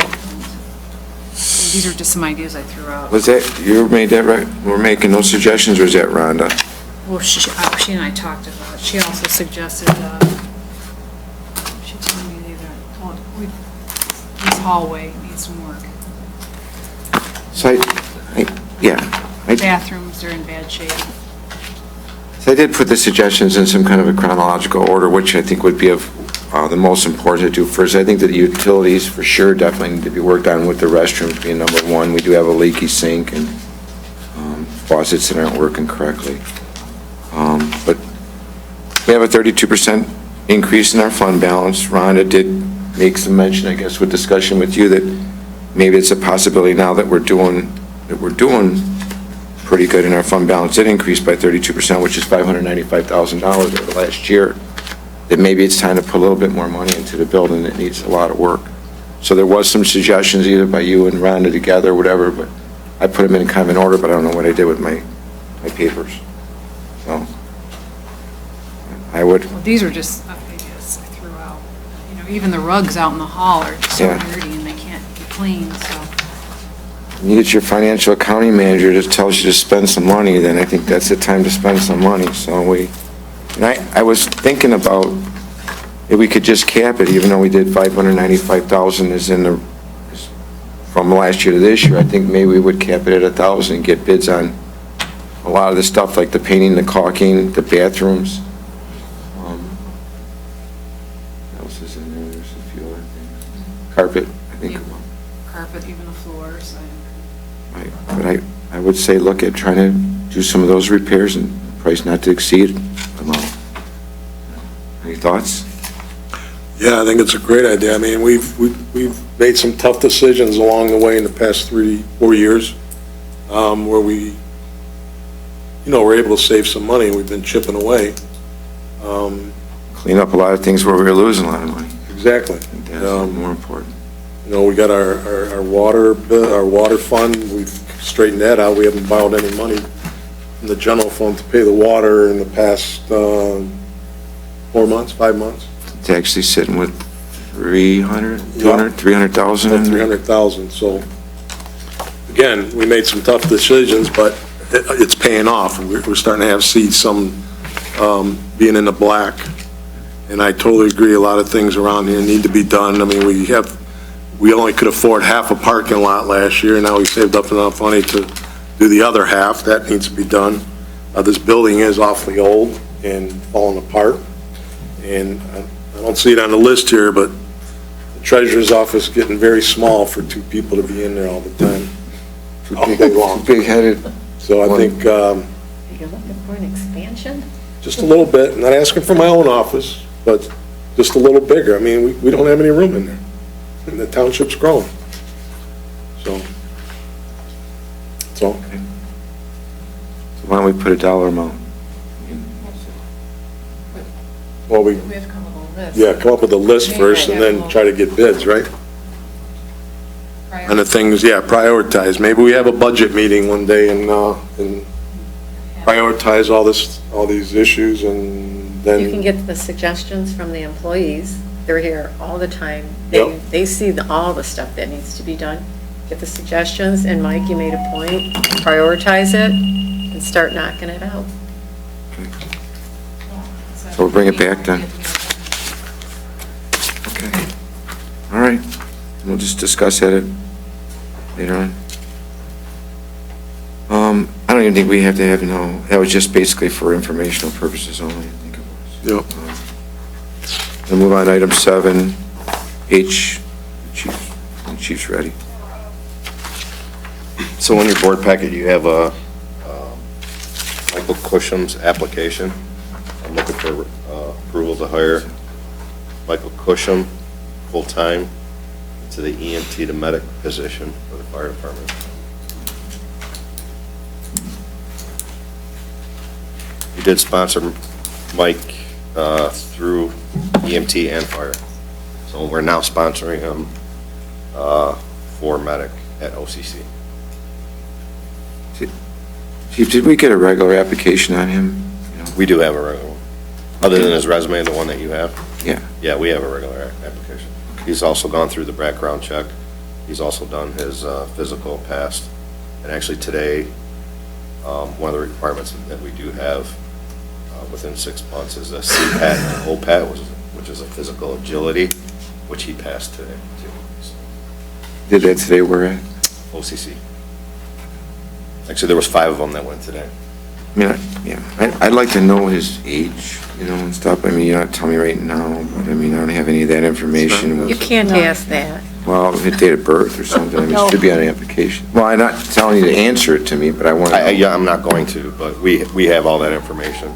These are just some ideas I threw out. Was that, you made that right? We're making those suggestions, or is that Rhonda? Well, she and I talked about it. She also suggested, she told me this hallway needs some work. So Bathrooms are in bad shape. So I did put the suggestions in some kind of a chronological order, which I think would be of the most important to do first. I think that the utilities, for sure, definitely need to be worked on, with the restrooms being number one. We do have a leaky sink and faucets that aren't working correctly. But we have a 32% increase in our fund balance. Rhonda did make some mention, I guess, with discussion with you, that maybe it's a possibility now that we're doing pretty good in our fund balance. It increased by 32%, which is $595,000 over the last year. That maybe it's time to put a little bit more money into the building that needs a lot of work. So there was some suggestions either by you and Rhonda together or whatever, but I put them in kind of an order, but I don't know what I did with my papers. So I would. Well, these are just, I guess, I even the rugs out in the hall are so Yeah. dirty and they can't be cleaned, so. You get your financial accounting manager that tells you to spend some money, then I think that's the time to spend some money. So I was thinking about if we could just cap it, even though we did 595,000 is from last year to this year, I think maybe we would cap it at 1,000 and get bids on a lot of the stuff like the painting, the caulking, the bathrooms. What else is in there? There's a few other things. Carpet, I think. Carpet, even the floors. Right, but I would say look at trying to do some of those repairs and price not to exceed amount. Any thoughts? Yeah, I think it's a great idea. I mean, we've made some tough decisions along the way in the past 3-4 years, where we, we're able to save some money, and we've been chipping away. Clean up a lot of things where we were losing a lot of money. Exactly. I think that's more important. We got our water fund, we've straightened that out. We haven't borrowed any money from the general fund to pay the water in the past 4 months, 5 months. It's actually sitting with 300,000 in there. 300,000, so, again, we made some tough decisions, but it's paying off. We're starting to see some being in the black, and I totally agree, a lot of things around here need to be done. I mean, we only could afford half a parking lot last year, and now we saved up enough money to do the other half. That needs to be done. This building is awfully old and falling apart, and I don't see it on the list here, but the treasurer's office getting very small for 2 people to be in there all the time. All day long. Big-headed. So I think, You're looking for an expansion? just a little bit, not asking for my own office, but just a little bigger. I mean, we don't have any room in there, and the township's grown. So, that's all. So why don't we put a dollar amount? Well, We have to come up with a list. yeah, come up with a list first and then try to get bids, right? And the things, yeah, prioritize. Maybe we have a budget meeting one day and prioritize all these issues, and then. You can get the suggestions from the employees. They're here all the time. Yep. They see all the stuff that needs to be done. Get the suggestions, and Mike, you made a point, prioritize it and start knocking it out. So we'll bring it back then. Okay. All right. We'll just discuss that later on. I don't even think we have to have, that was just basically for informational purposes only, I think it was. Yep. We'll move on to item 7, H. Chief's ready. So in your board packet, you have a Michael Cusham's application. I'm looking for approval to hire Michael Cusham, full-time, to the EMT to medic position for the fire department. We did sponsor Mike through EMT and fire. So we're now sponsoring him for medic at OCC. Chief, did we get a regular application on him? We do have a regular one. Other than his resume, the one that you have? Yeah. Yeah, we have a regular application. He's also gone through the background check. He's also done his physical passed. And actually today, one of the requirements that we do have within 6 months is a CPAT and OPAT, which is a physical agility, which he passed today too. So, Did that today, where at? OCC. Actually, there was 5 of them that went today. I mean, I'd like to know his age, and stuff. I mean, you don't tell me right now, but I mean, I don't have any of that information. You can't ask that. Well, his date of birth or something, I mean, it should be on the application. Well, I'm not telling you to answer it to me, but I want to. Yeah, I'm not going to, but we have all that information.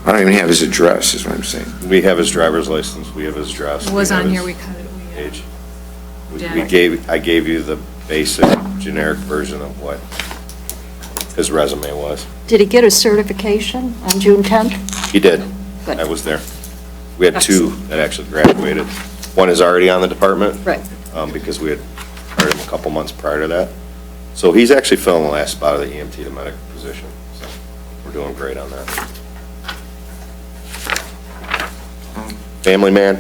I don't even have his address, is what I'm saying. We have his driver's license, we have his address. It was we have on his here, we cut it. Age. Yeah. I gave you the basic generic version of what his resume was. Did he get a certification on June 10th? He did. Good. I was there. We had 2 that actually graduated. One is already on the department. Right. Because we had hired him a couple months prior to that. So he's actually filling the last spot of the EMT to medic position. So we're doing great on that. Family man,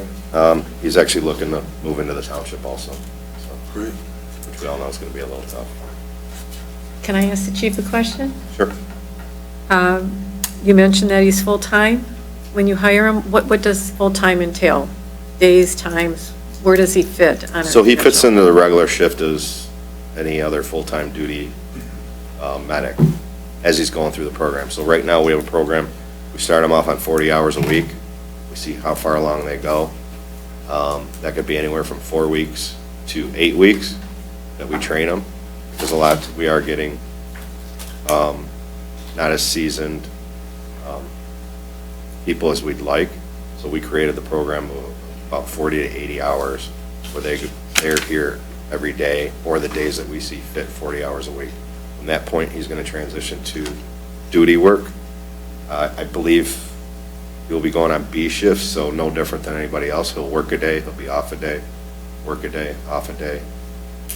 He's actually looking to move into the township also, so, Great. which we all know is going to be a little tough. Can I ask the chief a question? Sure. You mentioned that he's full-time. When you hire him, what does full-time entail? Days, times, where does he fit on a So he fits schedule? into the regular shift as any other full-time duty medic as he's going through the program. So right now, we have a program, we start them off on 40 hours a week. We see how far along they go. That could be anywhere from 4 weeks to 8 weeks that we train them. Because a lot, we are getting not as seasoned people as we'd like. So we created the program of about 40 to 80 hours where they're here every day or the days that we see fit 40 hours a week. From that point, he's going to transition to duty work. I believe he'll be going on B shifts, so no different than anybody else. He'll work a day, he'll be off a day, work a day, off a day,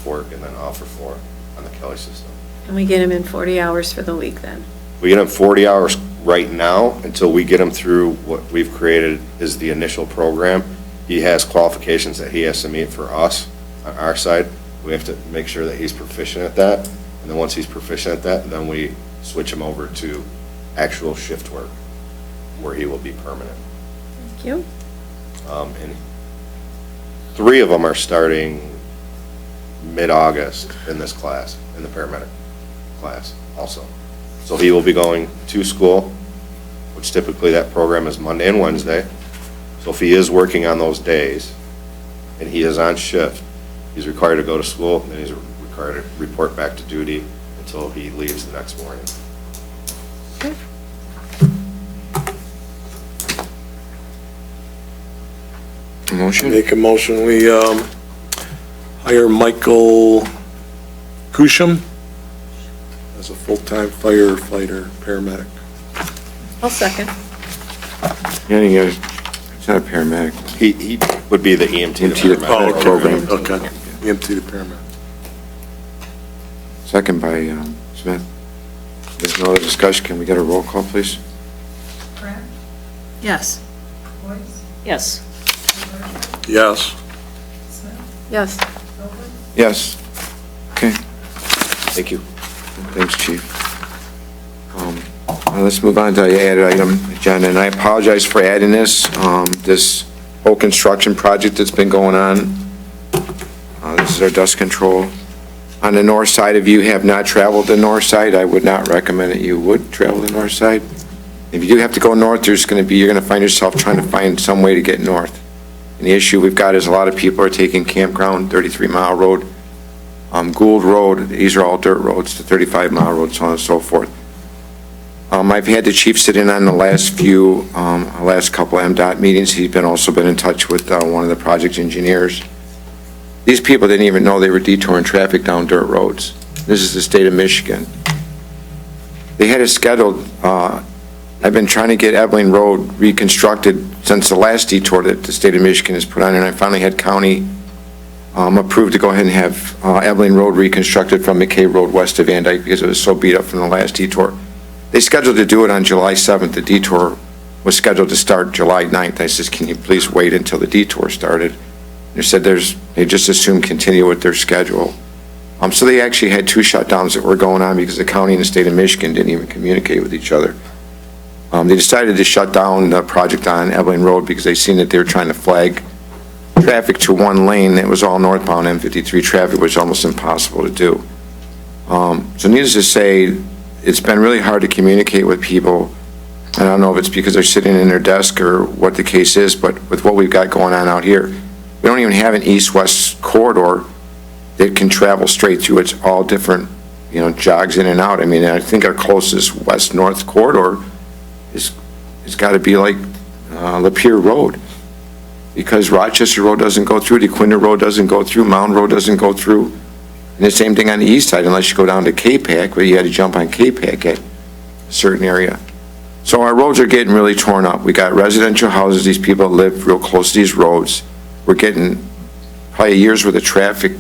work, and then off for 4 on the Kelly system. And we get him in 40 hours for the week then? We get him 40 hours right now until we get him through what we've created is the initial program. He has qualifications that he has to meet for us on our side. We have to make sure that he's proficient at that. And then once he's proficient at that, then we switch him over to actual shift work where he will be permanent. Thank you. And 3 of them are starting mid-August in this class, in the paramedic class also. So he will be going to school, which typically that program is Monday and Wednesday. So if he is working on those days and he is on shift, he's required to go to school, and he's required to report back to duty until he leaves the next morning. Okay. Motion? Make a motion, we hire Michael Kusham as a full-time firefighter, paramedic. I'll second. Yeah, it's not a paramedic. He would be the EMT to EMT paramedic program. Okay, EMT to paramedic. Second by Smith. There's no other discussion. Can we get a roll call, please? Pratt, Yes. Boyce, Yes. Yes. Smith, Yes. Over, Yes. Okay. Thank you. Thanks, Chief. Let's move on to the added item agenda, and I apologize for adding this, this whole construction project that's been going on. This is our dust control. On the north side, if you have not traveled the north side, I would not recommend that you would travel the north side. If you do have to go north, you're going to find yourself trying to find some way to get north. And the issue we've got is a lot of people are taking Campground, 33-mile road, Gould Road. These are all dirt roads, the 35-mile road, so on and so forth. I've had the chief sit in on the last couple MDOT meetings. He's also been in touch with one of the project engineers. These people didn't even know they were detouring traffic down dirt roads. This is the state of Michigan. They had it scheduled. I've been trying to get Evelyn Road reconstructed since the last detour that the state of Michigan has put on, and I finally had county approved to go ahead and have Evelyn Road reconstructed from McKay Road west of Van Dyke because it was so beat up from the last detour. They scheduled to do it on July 7th. The detour was scheduled to start July 9th. I said, can you please wait until the detour started? They said they just assumed continue with their schedule. So they actually had 2 shutdowns that were going on because the county and the state of Michigan didn't even communicate with each other. They decided to shut down the project on Evelyn Road because they seen that they were trying to flag traffic to one lane that was all northbound M53 traffic, which was almost impossible to do. So needless to say, it's been really hard to communicate with people. I don't know if it's because they're sitting in their desk or what the case is, but with what we've got going on out here, we don't even have an east-west corridor that can travel straight through. It's all different, jogs in and out. I mean, I think our closest west-north corridor is got to be like Lapeer Road, because Rochester Road doesn't go through, DeQuinta Road doesn't go through, Mound Road doesn't go through. And the same thing on the east side, unless you go down to K-Pac, where you had to jump on K-Pac at a certain area. So our roads are getting really torn up. We got residential houses. These people live real close to these roads. We're getting probably a year's worth of traffic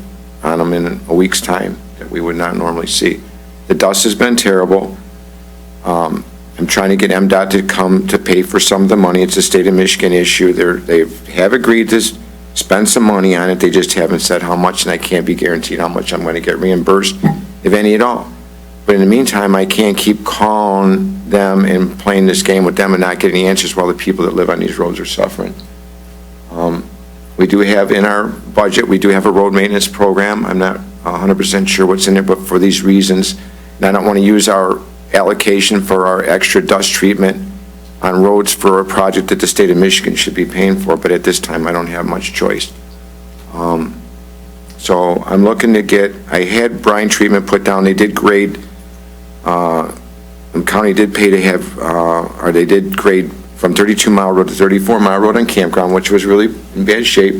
on them in a week's time that we would not normally see. The dust has been terrible. I'm trying to get MDOT to come to pay for some of the money. It's a state of Michigan issue. They have agreed to spend some money on it. They just haven't said how much, and I can't be guaranteed how much I'm going to get reimbursed, if any at all. But in the meantime, I can't keep calling them and playing this game with them and not getting answers while the people that live on these roads are suffering. We do have in our budget, we do have a road maintenance program. I'm not 100% sure what's in it, but for these reasons, and I don't want to use our allocation for our extra dust treatment on roads for a project that the state of Michigan should be paying for, but at this time, I don't have much choice. So I'm looking to get, I had brine treatment put down. They did grade, the county did pay to have, or they did grade from 32 Mile Road to 34 Mile Road on Campground, which was really in bad shape.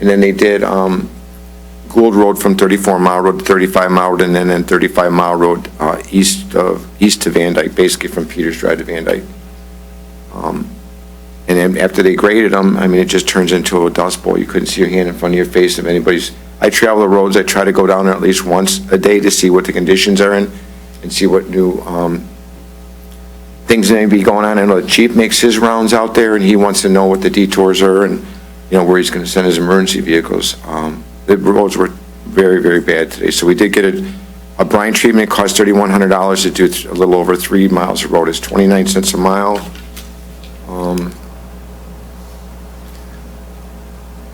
And then they did Gould Road from 34 Mile Road to 35 Mile Road, and then 35 Mile Road east to Van Dyke, basically from Peters Drive to Van Dyke. And then after they graded them, I mean, it just turns into a dust bowl. You couldn't see your hand in front of your face if anybody's. I travel the roads. I try to go down there at least once a day to see what the conditions are in and see what new things may be going on. I know the chief makes his rounds out there, and he wants to know what the detours are and, you know, where he's going to send his emergency vehicles. The roads were very, very bad today. So we did get a brine treatment. It cost $3,100 to do a little over 3 miles of road. It's 29 cents a mile.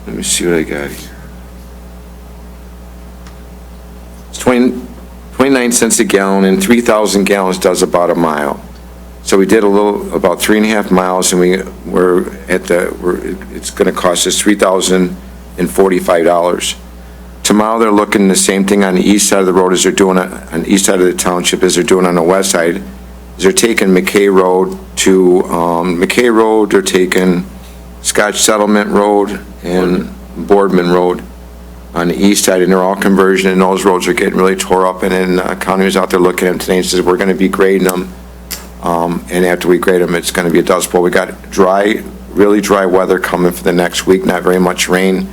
Let me see what I got here. It's 29 cents a gallon, and 3,000 gallons does about a mile. So we did about 3.5 miles, and it's going to cost us $3,045. Tomorrow they're looking the same thing on the east side of the road as they're doing on the east side of the township as they're doing on the west side. They're taking McKay Road to McKay Road. They're taking Scotch Settlement Road and Boardman Road on the east side, and they're all conversion, and those roads are getting really tore up. And then county was out there looking at them today and says, we're going to be grading them, and after we grade them, it's going to be a dust bowl. We got really dry weather coming for the next week, not very much rain,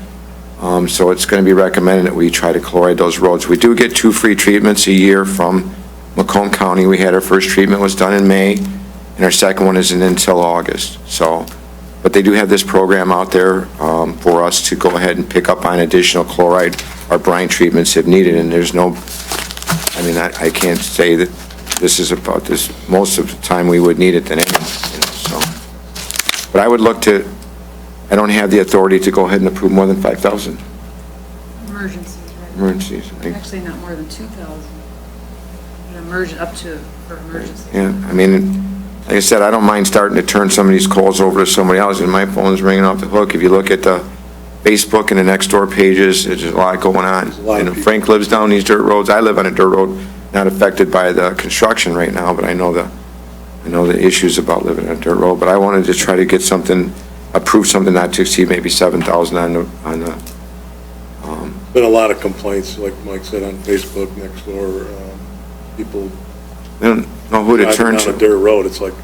so it's going to be recommended that we try to chloride those roads. We do get 2 free treatments a year from Macomb County. We had our first treatment was done in May, and our second one isn't until August. So, but they do have this program out there for us to go ahead and pick up on additional chloride or brine treatments if needed. And there's no, I mean, I can't say that this is about this. Most of the time we would need it than anyone, you know, so. But I would look to, I don't have the authority to go ahead and approve more than 5,000. Emergencies, right? Emergencies. Actually, not more than 2,000. Up to for emergency. Yeah, I mean, like I said, I don't mind starting to turn some of these calls over to somebody else, and my phone's ringing off the hook. If you look at the Facebook and the next door pages, there's a lot going on. And Frank lives down these dirt roads. I live on a dirt road, not affected by the construction right now, but I know the issues about living on a dirt road. But I wanted to try to get something, approve something not to exceed maybe 7,000 on the. Been a lot of complaints, like Mike said, on Facebook next door. People They don't know who to turn driving to. down a dirt road, it's like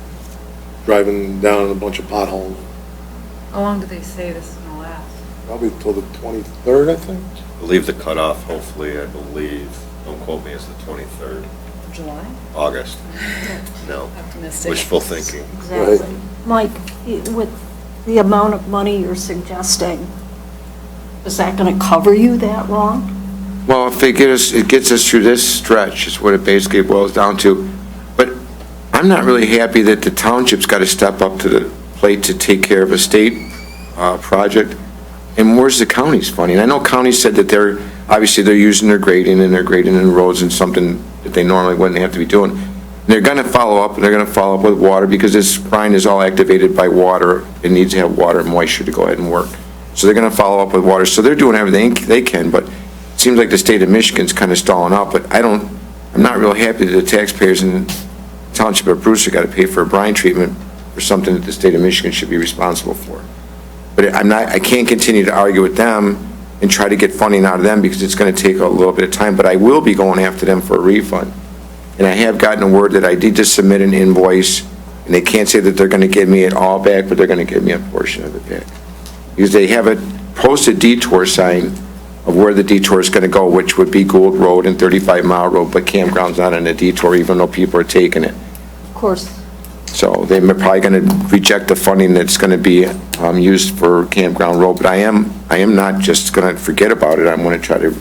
driving down a bunch of potholes. How long do they say this is going to last? Probably till the 23rd, I think. I believe the cutoff, hopefully, I believe, don't quote me, is the 23rd. July? August. No. Optimistic. Wishful thinking. Exactly. Mike, with the amount of money you're suggesting, is that going to cover you that long? Well, if it gets us through this stretch, is what it basically boils down to. But I'm not really happy that the township's got to step up to the plate to take care of a state project. And where's the county's funding? I know county said that they're using their grading, and they're grading in roads and something that they normally wouldn't have to be doing. And they're going to follow up, and they're going to follow up with water, because this brine is all activated by water. It needs to have water and moisture to go ahead and work. So they're going to follow up with water. So they're doing everything they can, but it seems like the state of Michigan's kind of stalling out. But I'm not real happy that the taxpayers in the township of Brewster got to pay for a brine treatment for something that the state of Michigan should be responsible for. But I can't continue to argue with them and try to get funding out of them, because it's going to take a little bit of time. But I will be going after them for a refund. And I have gotten a word that I did just submit an invoice, and they can't say that they're going to give me it all back, but they're going to give me a portion of it back. Because they have a posted detour sign of where the detour is going to go, which would be Gould Road and 35 Mile Road, but campground's not on a detour, even though people are taking it. Of course, So they're probably going to reject the funding that's going to be used for Campground Road, but I am not just going to forget about it. I'm going to try to,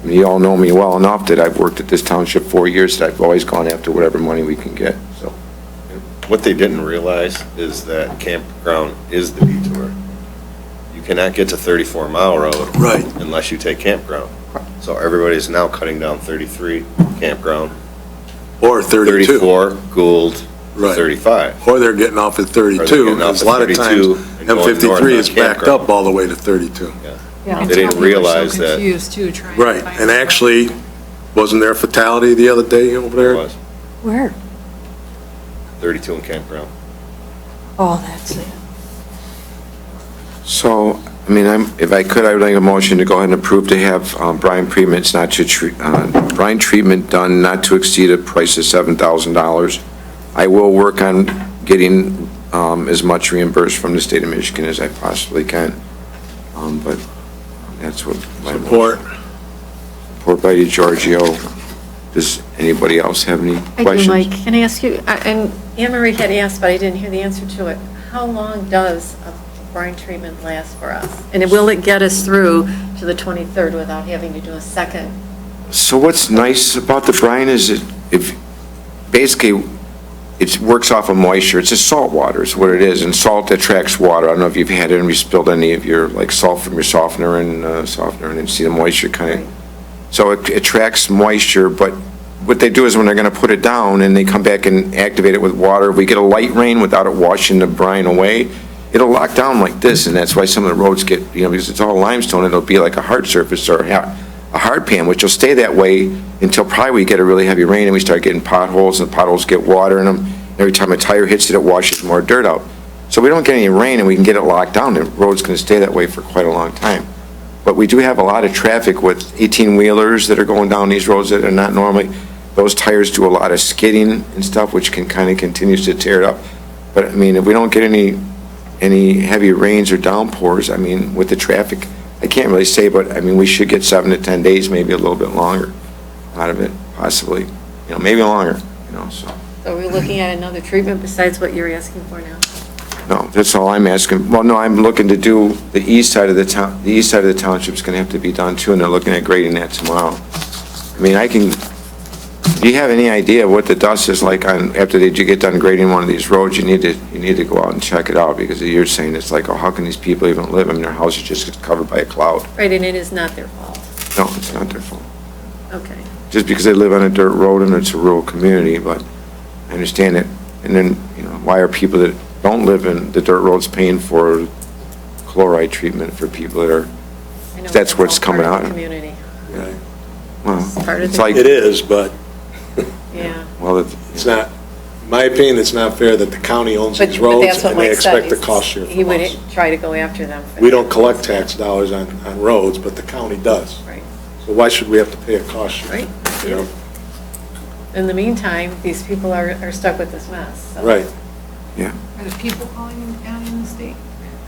you all know me well enough that I've worked at this township 4 years, that I've always gone after whatever money we can get, so. What they didn't realize is that campground is the detour. You cannot get to 34 Mile Road. Right. Unless you take campground. So everybody's now cutting down 33, campground. Or 32. 34, Gould, Right. 35. Or they're getting off at 32, because a lot of times M53 is backed up all the way to 32. Yeah. They didn't realize that. Confused too, trying to Right, find and out. actually, wasn't there a fatality the other day over There there? was Where? 32 in campground. Oh, that's it. So, if I could, I would like a motion to go ahead and approve to have brine treatment done not to exceed a price of $7,000. I will work on getting as much reimbursed from the state of Michigan as I possibly can. But that's what my Support. Support by DeGiorgio. Does anybody else have any I do, questions? Mike. Can I ask you, and Anne Marie had asked, but I didn't hear the answer to it. How long does a brine treatment last for us? And will it get us through to the 23rd without having to do a second? So what's nice about the brine is basically it works off of moisture. It's just salt water is what it is, and salt attracts water. I don't know if you've had it and you spilled any of your salt from your softener and you see the moisture kind of. Right. So it attracts moisture, but what they do is when they're going to put it down and they come back and activate it with water, if we get a light rain without it washing the brine away, it'll lock down like this, and that's why some of the roads get, because it's all limestone, it'll be like a hard surface or a hard pan, which will stay that way until probably we get a really heavy rain and we start getting potholes, and the potholes get water in them. Every time a tire hits it, it washes more dirt out. So we don't get any rain and we can get it locked down, the road's going to stay that way for quite a long time. But we do have a lot of traffic with 18-wheelers that are going down these roads that are not normally. Those tires do a lot of skidding and stuff, which can kind of continues to tear it up. But if we don't get any heavy rains or downpours, with the traffic, I can't really say, but we should get 7 to 10 days, maybe a little bit longer out of it, possibly, maybe longer, so. So we're looking at another treatment besides what you're asking for now? No, that's all I'm asking. Well, no, I'm looking to do the east side of the town, the east side of the township's gonna have to be done too, and they're looking at grading that tomorrow. Do you have any idea what the dust is like after you get done grading one of these roads? You need to go out and check it out, because you're saying it's like, oh, how can these people even live? Their house is just covered by a cloud. Right, and it is not their fault. No, it's not their fault. Okay. Just because they live on a dirt road and it's a rural community, but I understand it. And then, why are people that don't live in the dirt roads paying for chloride treatment for people that are, I know that's it's what's all part coming of out the of it. community. Right. Well, part of it's the- like, It is, but Yeah. well, it's not, in my opinion, it's not fair that the county owns But these but roads that's what and they Mike said. expect the cost share He from would us. try to go after them. for We that. don't collect tax dollars on roads, but the county does. Right, So why should we have to pay a cost share? right. You know? In the meantime, these people are stuck with this mess. so. Right. yeah. Are the people calling them down in the state?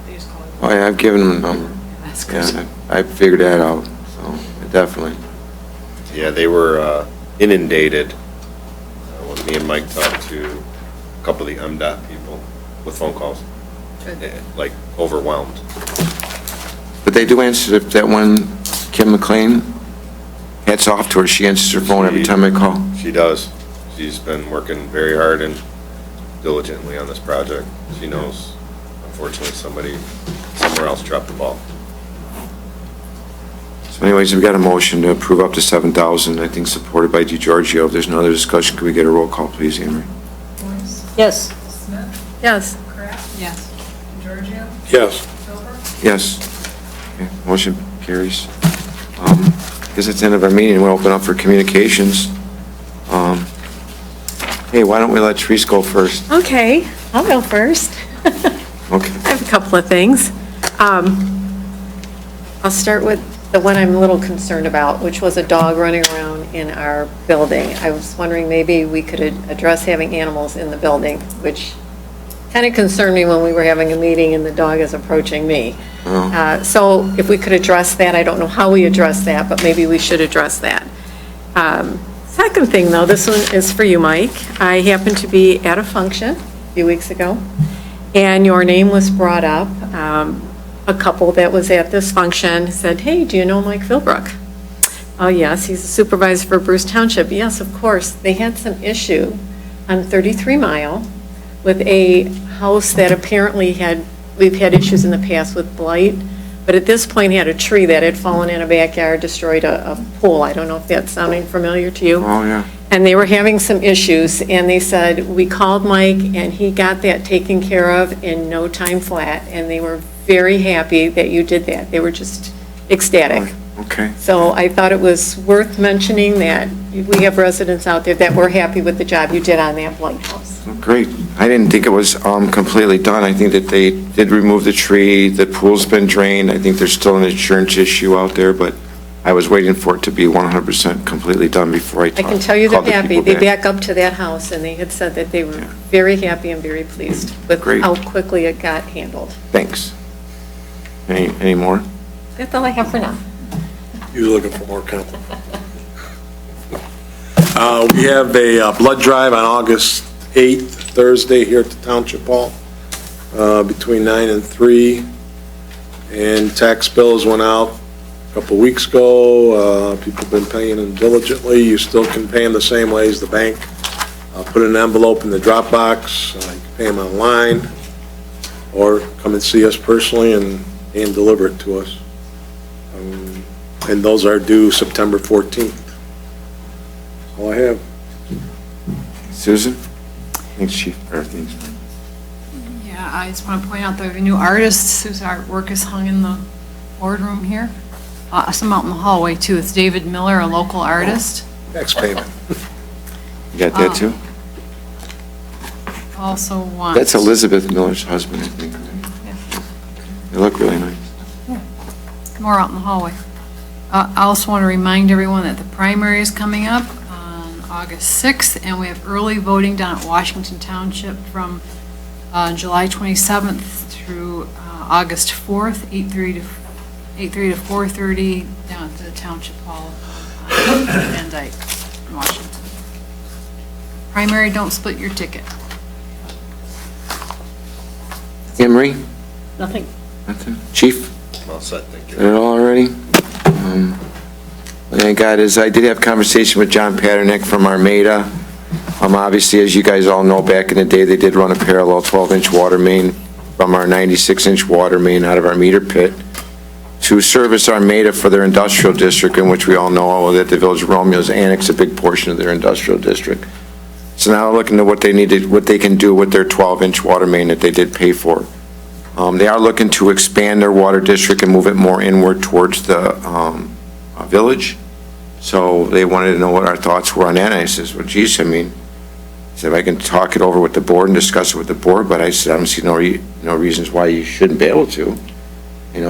They just call it. Oh, yeah, I've given them a number. That's good. Yeah, I figured that out, so, definitely. Yeah, they were inundated when me and Mike talked to a couple of the MDOT people with phone calls, Good. like overwhelmed. But they do answer that one, Kim McLean, hats off to her, she answers her phone every time I call. She does. She's been working very hard and diligently on this project. She knows, unfortunately, somebody somewhere else dropped the ball. So anyways, we've got a motion to approve up to 7,000, I think supported by DeGiorgio. If there's no other discussion, can we get a roll call, please, Anne Marie? Yes. Yes. Yes. Yes. Yes. Okay, motion carries. Guess it's the end of our meeting. We'll open up for communications. Hey, why don't we let Therese go first? Okay, I'll go first. Okay. I have a couple of things. I'll start with the one I'm a little concerned about, which was a dog running around in our building. I was wondering maybe we could address having animals in the building, which kind of concerned me when we were having a meeting and the dog is approaching me. So if we could address that, I don't know how we address that, but maybe we should address that. Second thing, though, this one is for you, Mike. I happened to be at a function a few weeks ago, and your name was brought up. A couple that was at this function said, "Hey, do you know Mike Philbrook?" "Oh, yes, he's a supervisor for Bruce Township." Yes, of course. They had some issue on 33 Mile with a house that apparently we've had issues in the past with blight, but at this point had a tree that had fallen in a backyard, destroyed a pool. I don't know if that's sounding familiar to you. Oh, yeah. And they were having some issues, and they said, "We called Mike, and he got that taken care of in no time flat," and they were very happy that you did that. They were just ecstatic. Okay. So I thought it was worth mentioning that we have residents out there that were happy with the job you did on that blight house. Great. I didn't think it was completely done. I think that they did remove the tree, the pool's been drained. I think there's still an insurance issue out there, but I was waiting for it to be 100% completely done before I I talked. can tell you they're called the happy. people They back. back up to that house, and they had said that they were very happy and very pleased with Great. how quickly it got handled. Thanks. Any more? That's all I have for now. You're looking for more comment. We have a blood drive on August 8th, Thursday, here at the Township Hall, between 9 and 3. And tax bills went out a couple weeks ago. People have been paying them diligently. You still can pay them the same way as the bank. Put an envelope in the drop box. You can pay them online, or come and see us personally and deliver it to us. And those are due September 14th. That's all I have. Susan? Thanks, Chief. Or thanks. Yeah, I just want to point out the new artists whose artwork is hung in the boardroom here. Some out in the hallway, too. It's David Miller, a local artist. Tax payment. You got that, too? Also wants... That's Elizabeth Miller's husband, I think. They look really nice. More out in the hallway. I also want to remind everyone that the primary is coming up on August 6th, and we have early voting down at Washington Township from July 27th through August 4th, 8:30 to 4:30 down at the Township Hall on Van Dyke in Washington. Primary, don't split your ticket. Emery? Nothing. Nothing. Chief? Well said, thank you. Got it all already? What I got is, I did have conversation with John Paternick from Armada. Obviously, as you guys all know, back in the day, they did run a parallel 12-inch water main from our 96-inch water main out of our meter pit to service Armada for their industrial district, in which we all know that the Village of Romeo's annexed a big portion of their industrial district. So now looking at what they can do with their 12-inch water main that they did pay for. They are looking to expand their water district and move it more inward towards the village. So they wanted to know what our thoughts were on that. And I says, well, geez, I mean, I said, I can talk it over with the board and discuss it with the board, but I said, I don't see no reasons why you shouldn't be able to.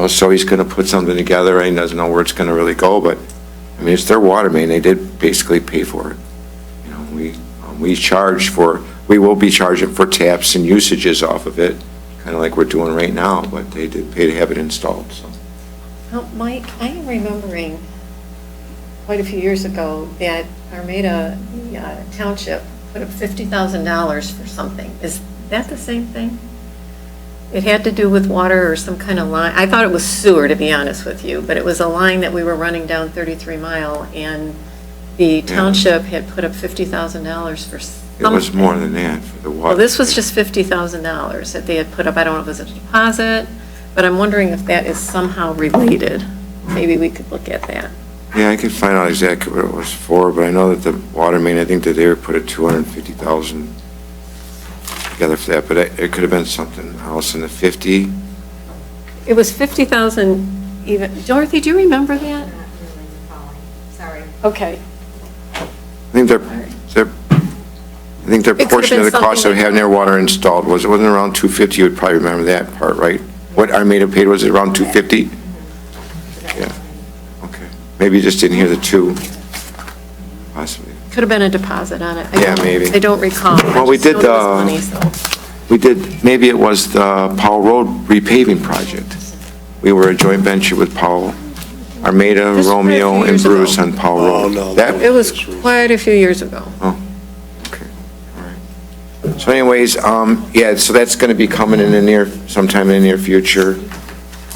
So he's going to put something together. He doesn't know where it's going to really go, but I mean, it's their water main. They did basically pay for it. We will be charging for taps and usages off of it, kind of like we're doing right now, but they did pay to have it installed, so. Oh, Mike, I am remembering quite a few years ago that Armada, the township, put up $50,000 for something. Is that the same thing? It had to do with water or some kind of line. I thought it was sewer, to be honest with you, but it was a line that we were running down 33 Mile, and the township had put up $50,000 for something. It was more than that for the water. Well, this was just $50,000 that they had put up. I don't know if it was a deposit, but I'm wondering if that is somehow related. Maybe we could look at that. Yeah, I could find out exactly what it was for, but I know that the water main, I think that they put at $250,000 together for that, but it could have been something else in the 50. It was 50,000 even. Dorothy, do you remember that? Sorry. Okay. I think their portion of the cost of having their water installed wasn't around $250. You would probably remember that part, right? What Armada paid, was it around $250? Yeah. Okay. Maybe you just didn't hear the two, possibly. Could have been a deposit on it. Yeah, maybe. I don't recall. Well, we did maybe it was the Powell Road repaving project. We were a joint venture with Powell Armada, Just quite a Romeo, few and years ago. Bruce on Powell Oh, Road. no. That, It was quite a few years ago. oh, okay, all right. So anyways, yeah, so that's gonna be coming in the near, sometime in the near future.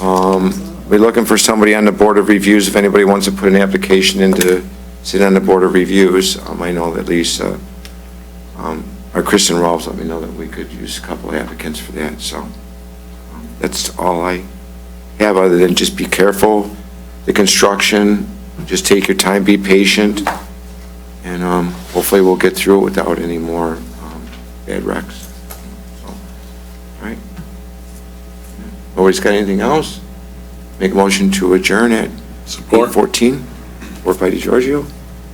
We're looking for somebody on the Board of Reviews, if anybody wants to put an application in to sit on the Board of Reviews. I know that Lisa, or Kristen Rolfs let me know that we could use a couple applicants for that, so that's all I have, other than just be careful, the construction, just take your time, be patient, and hopefully we'll get through it without any more bad wrecks. So, all right. Nobody's got anything else? Make a motion to adjourn at Support. 8:14. Support by DeGiorgio.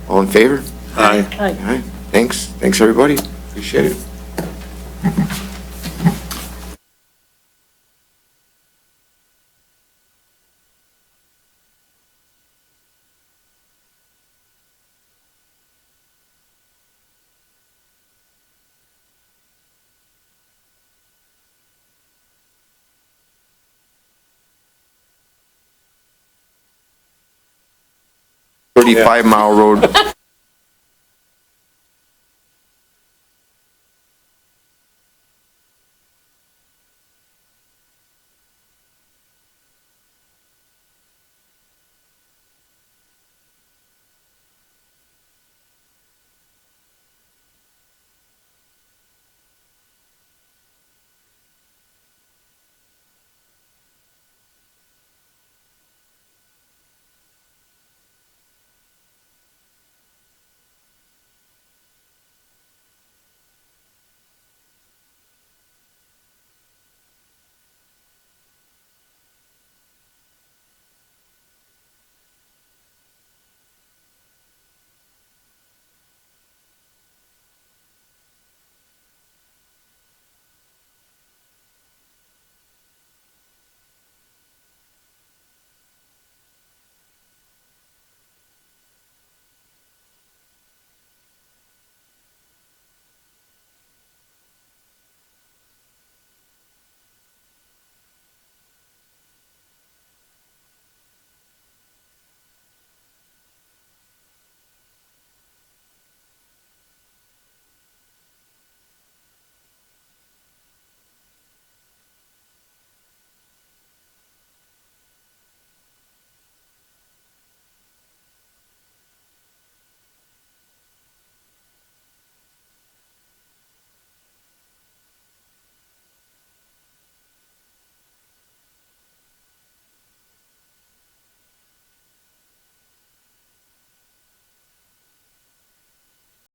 All in favor? Aye. All right. Thanks, everybody. Appreciate it. Mile Road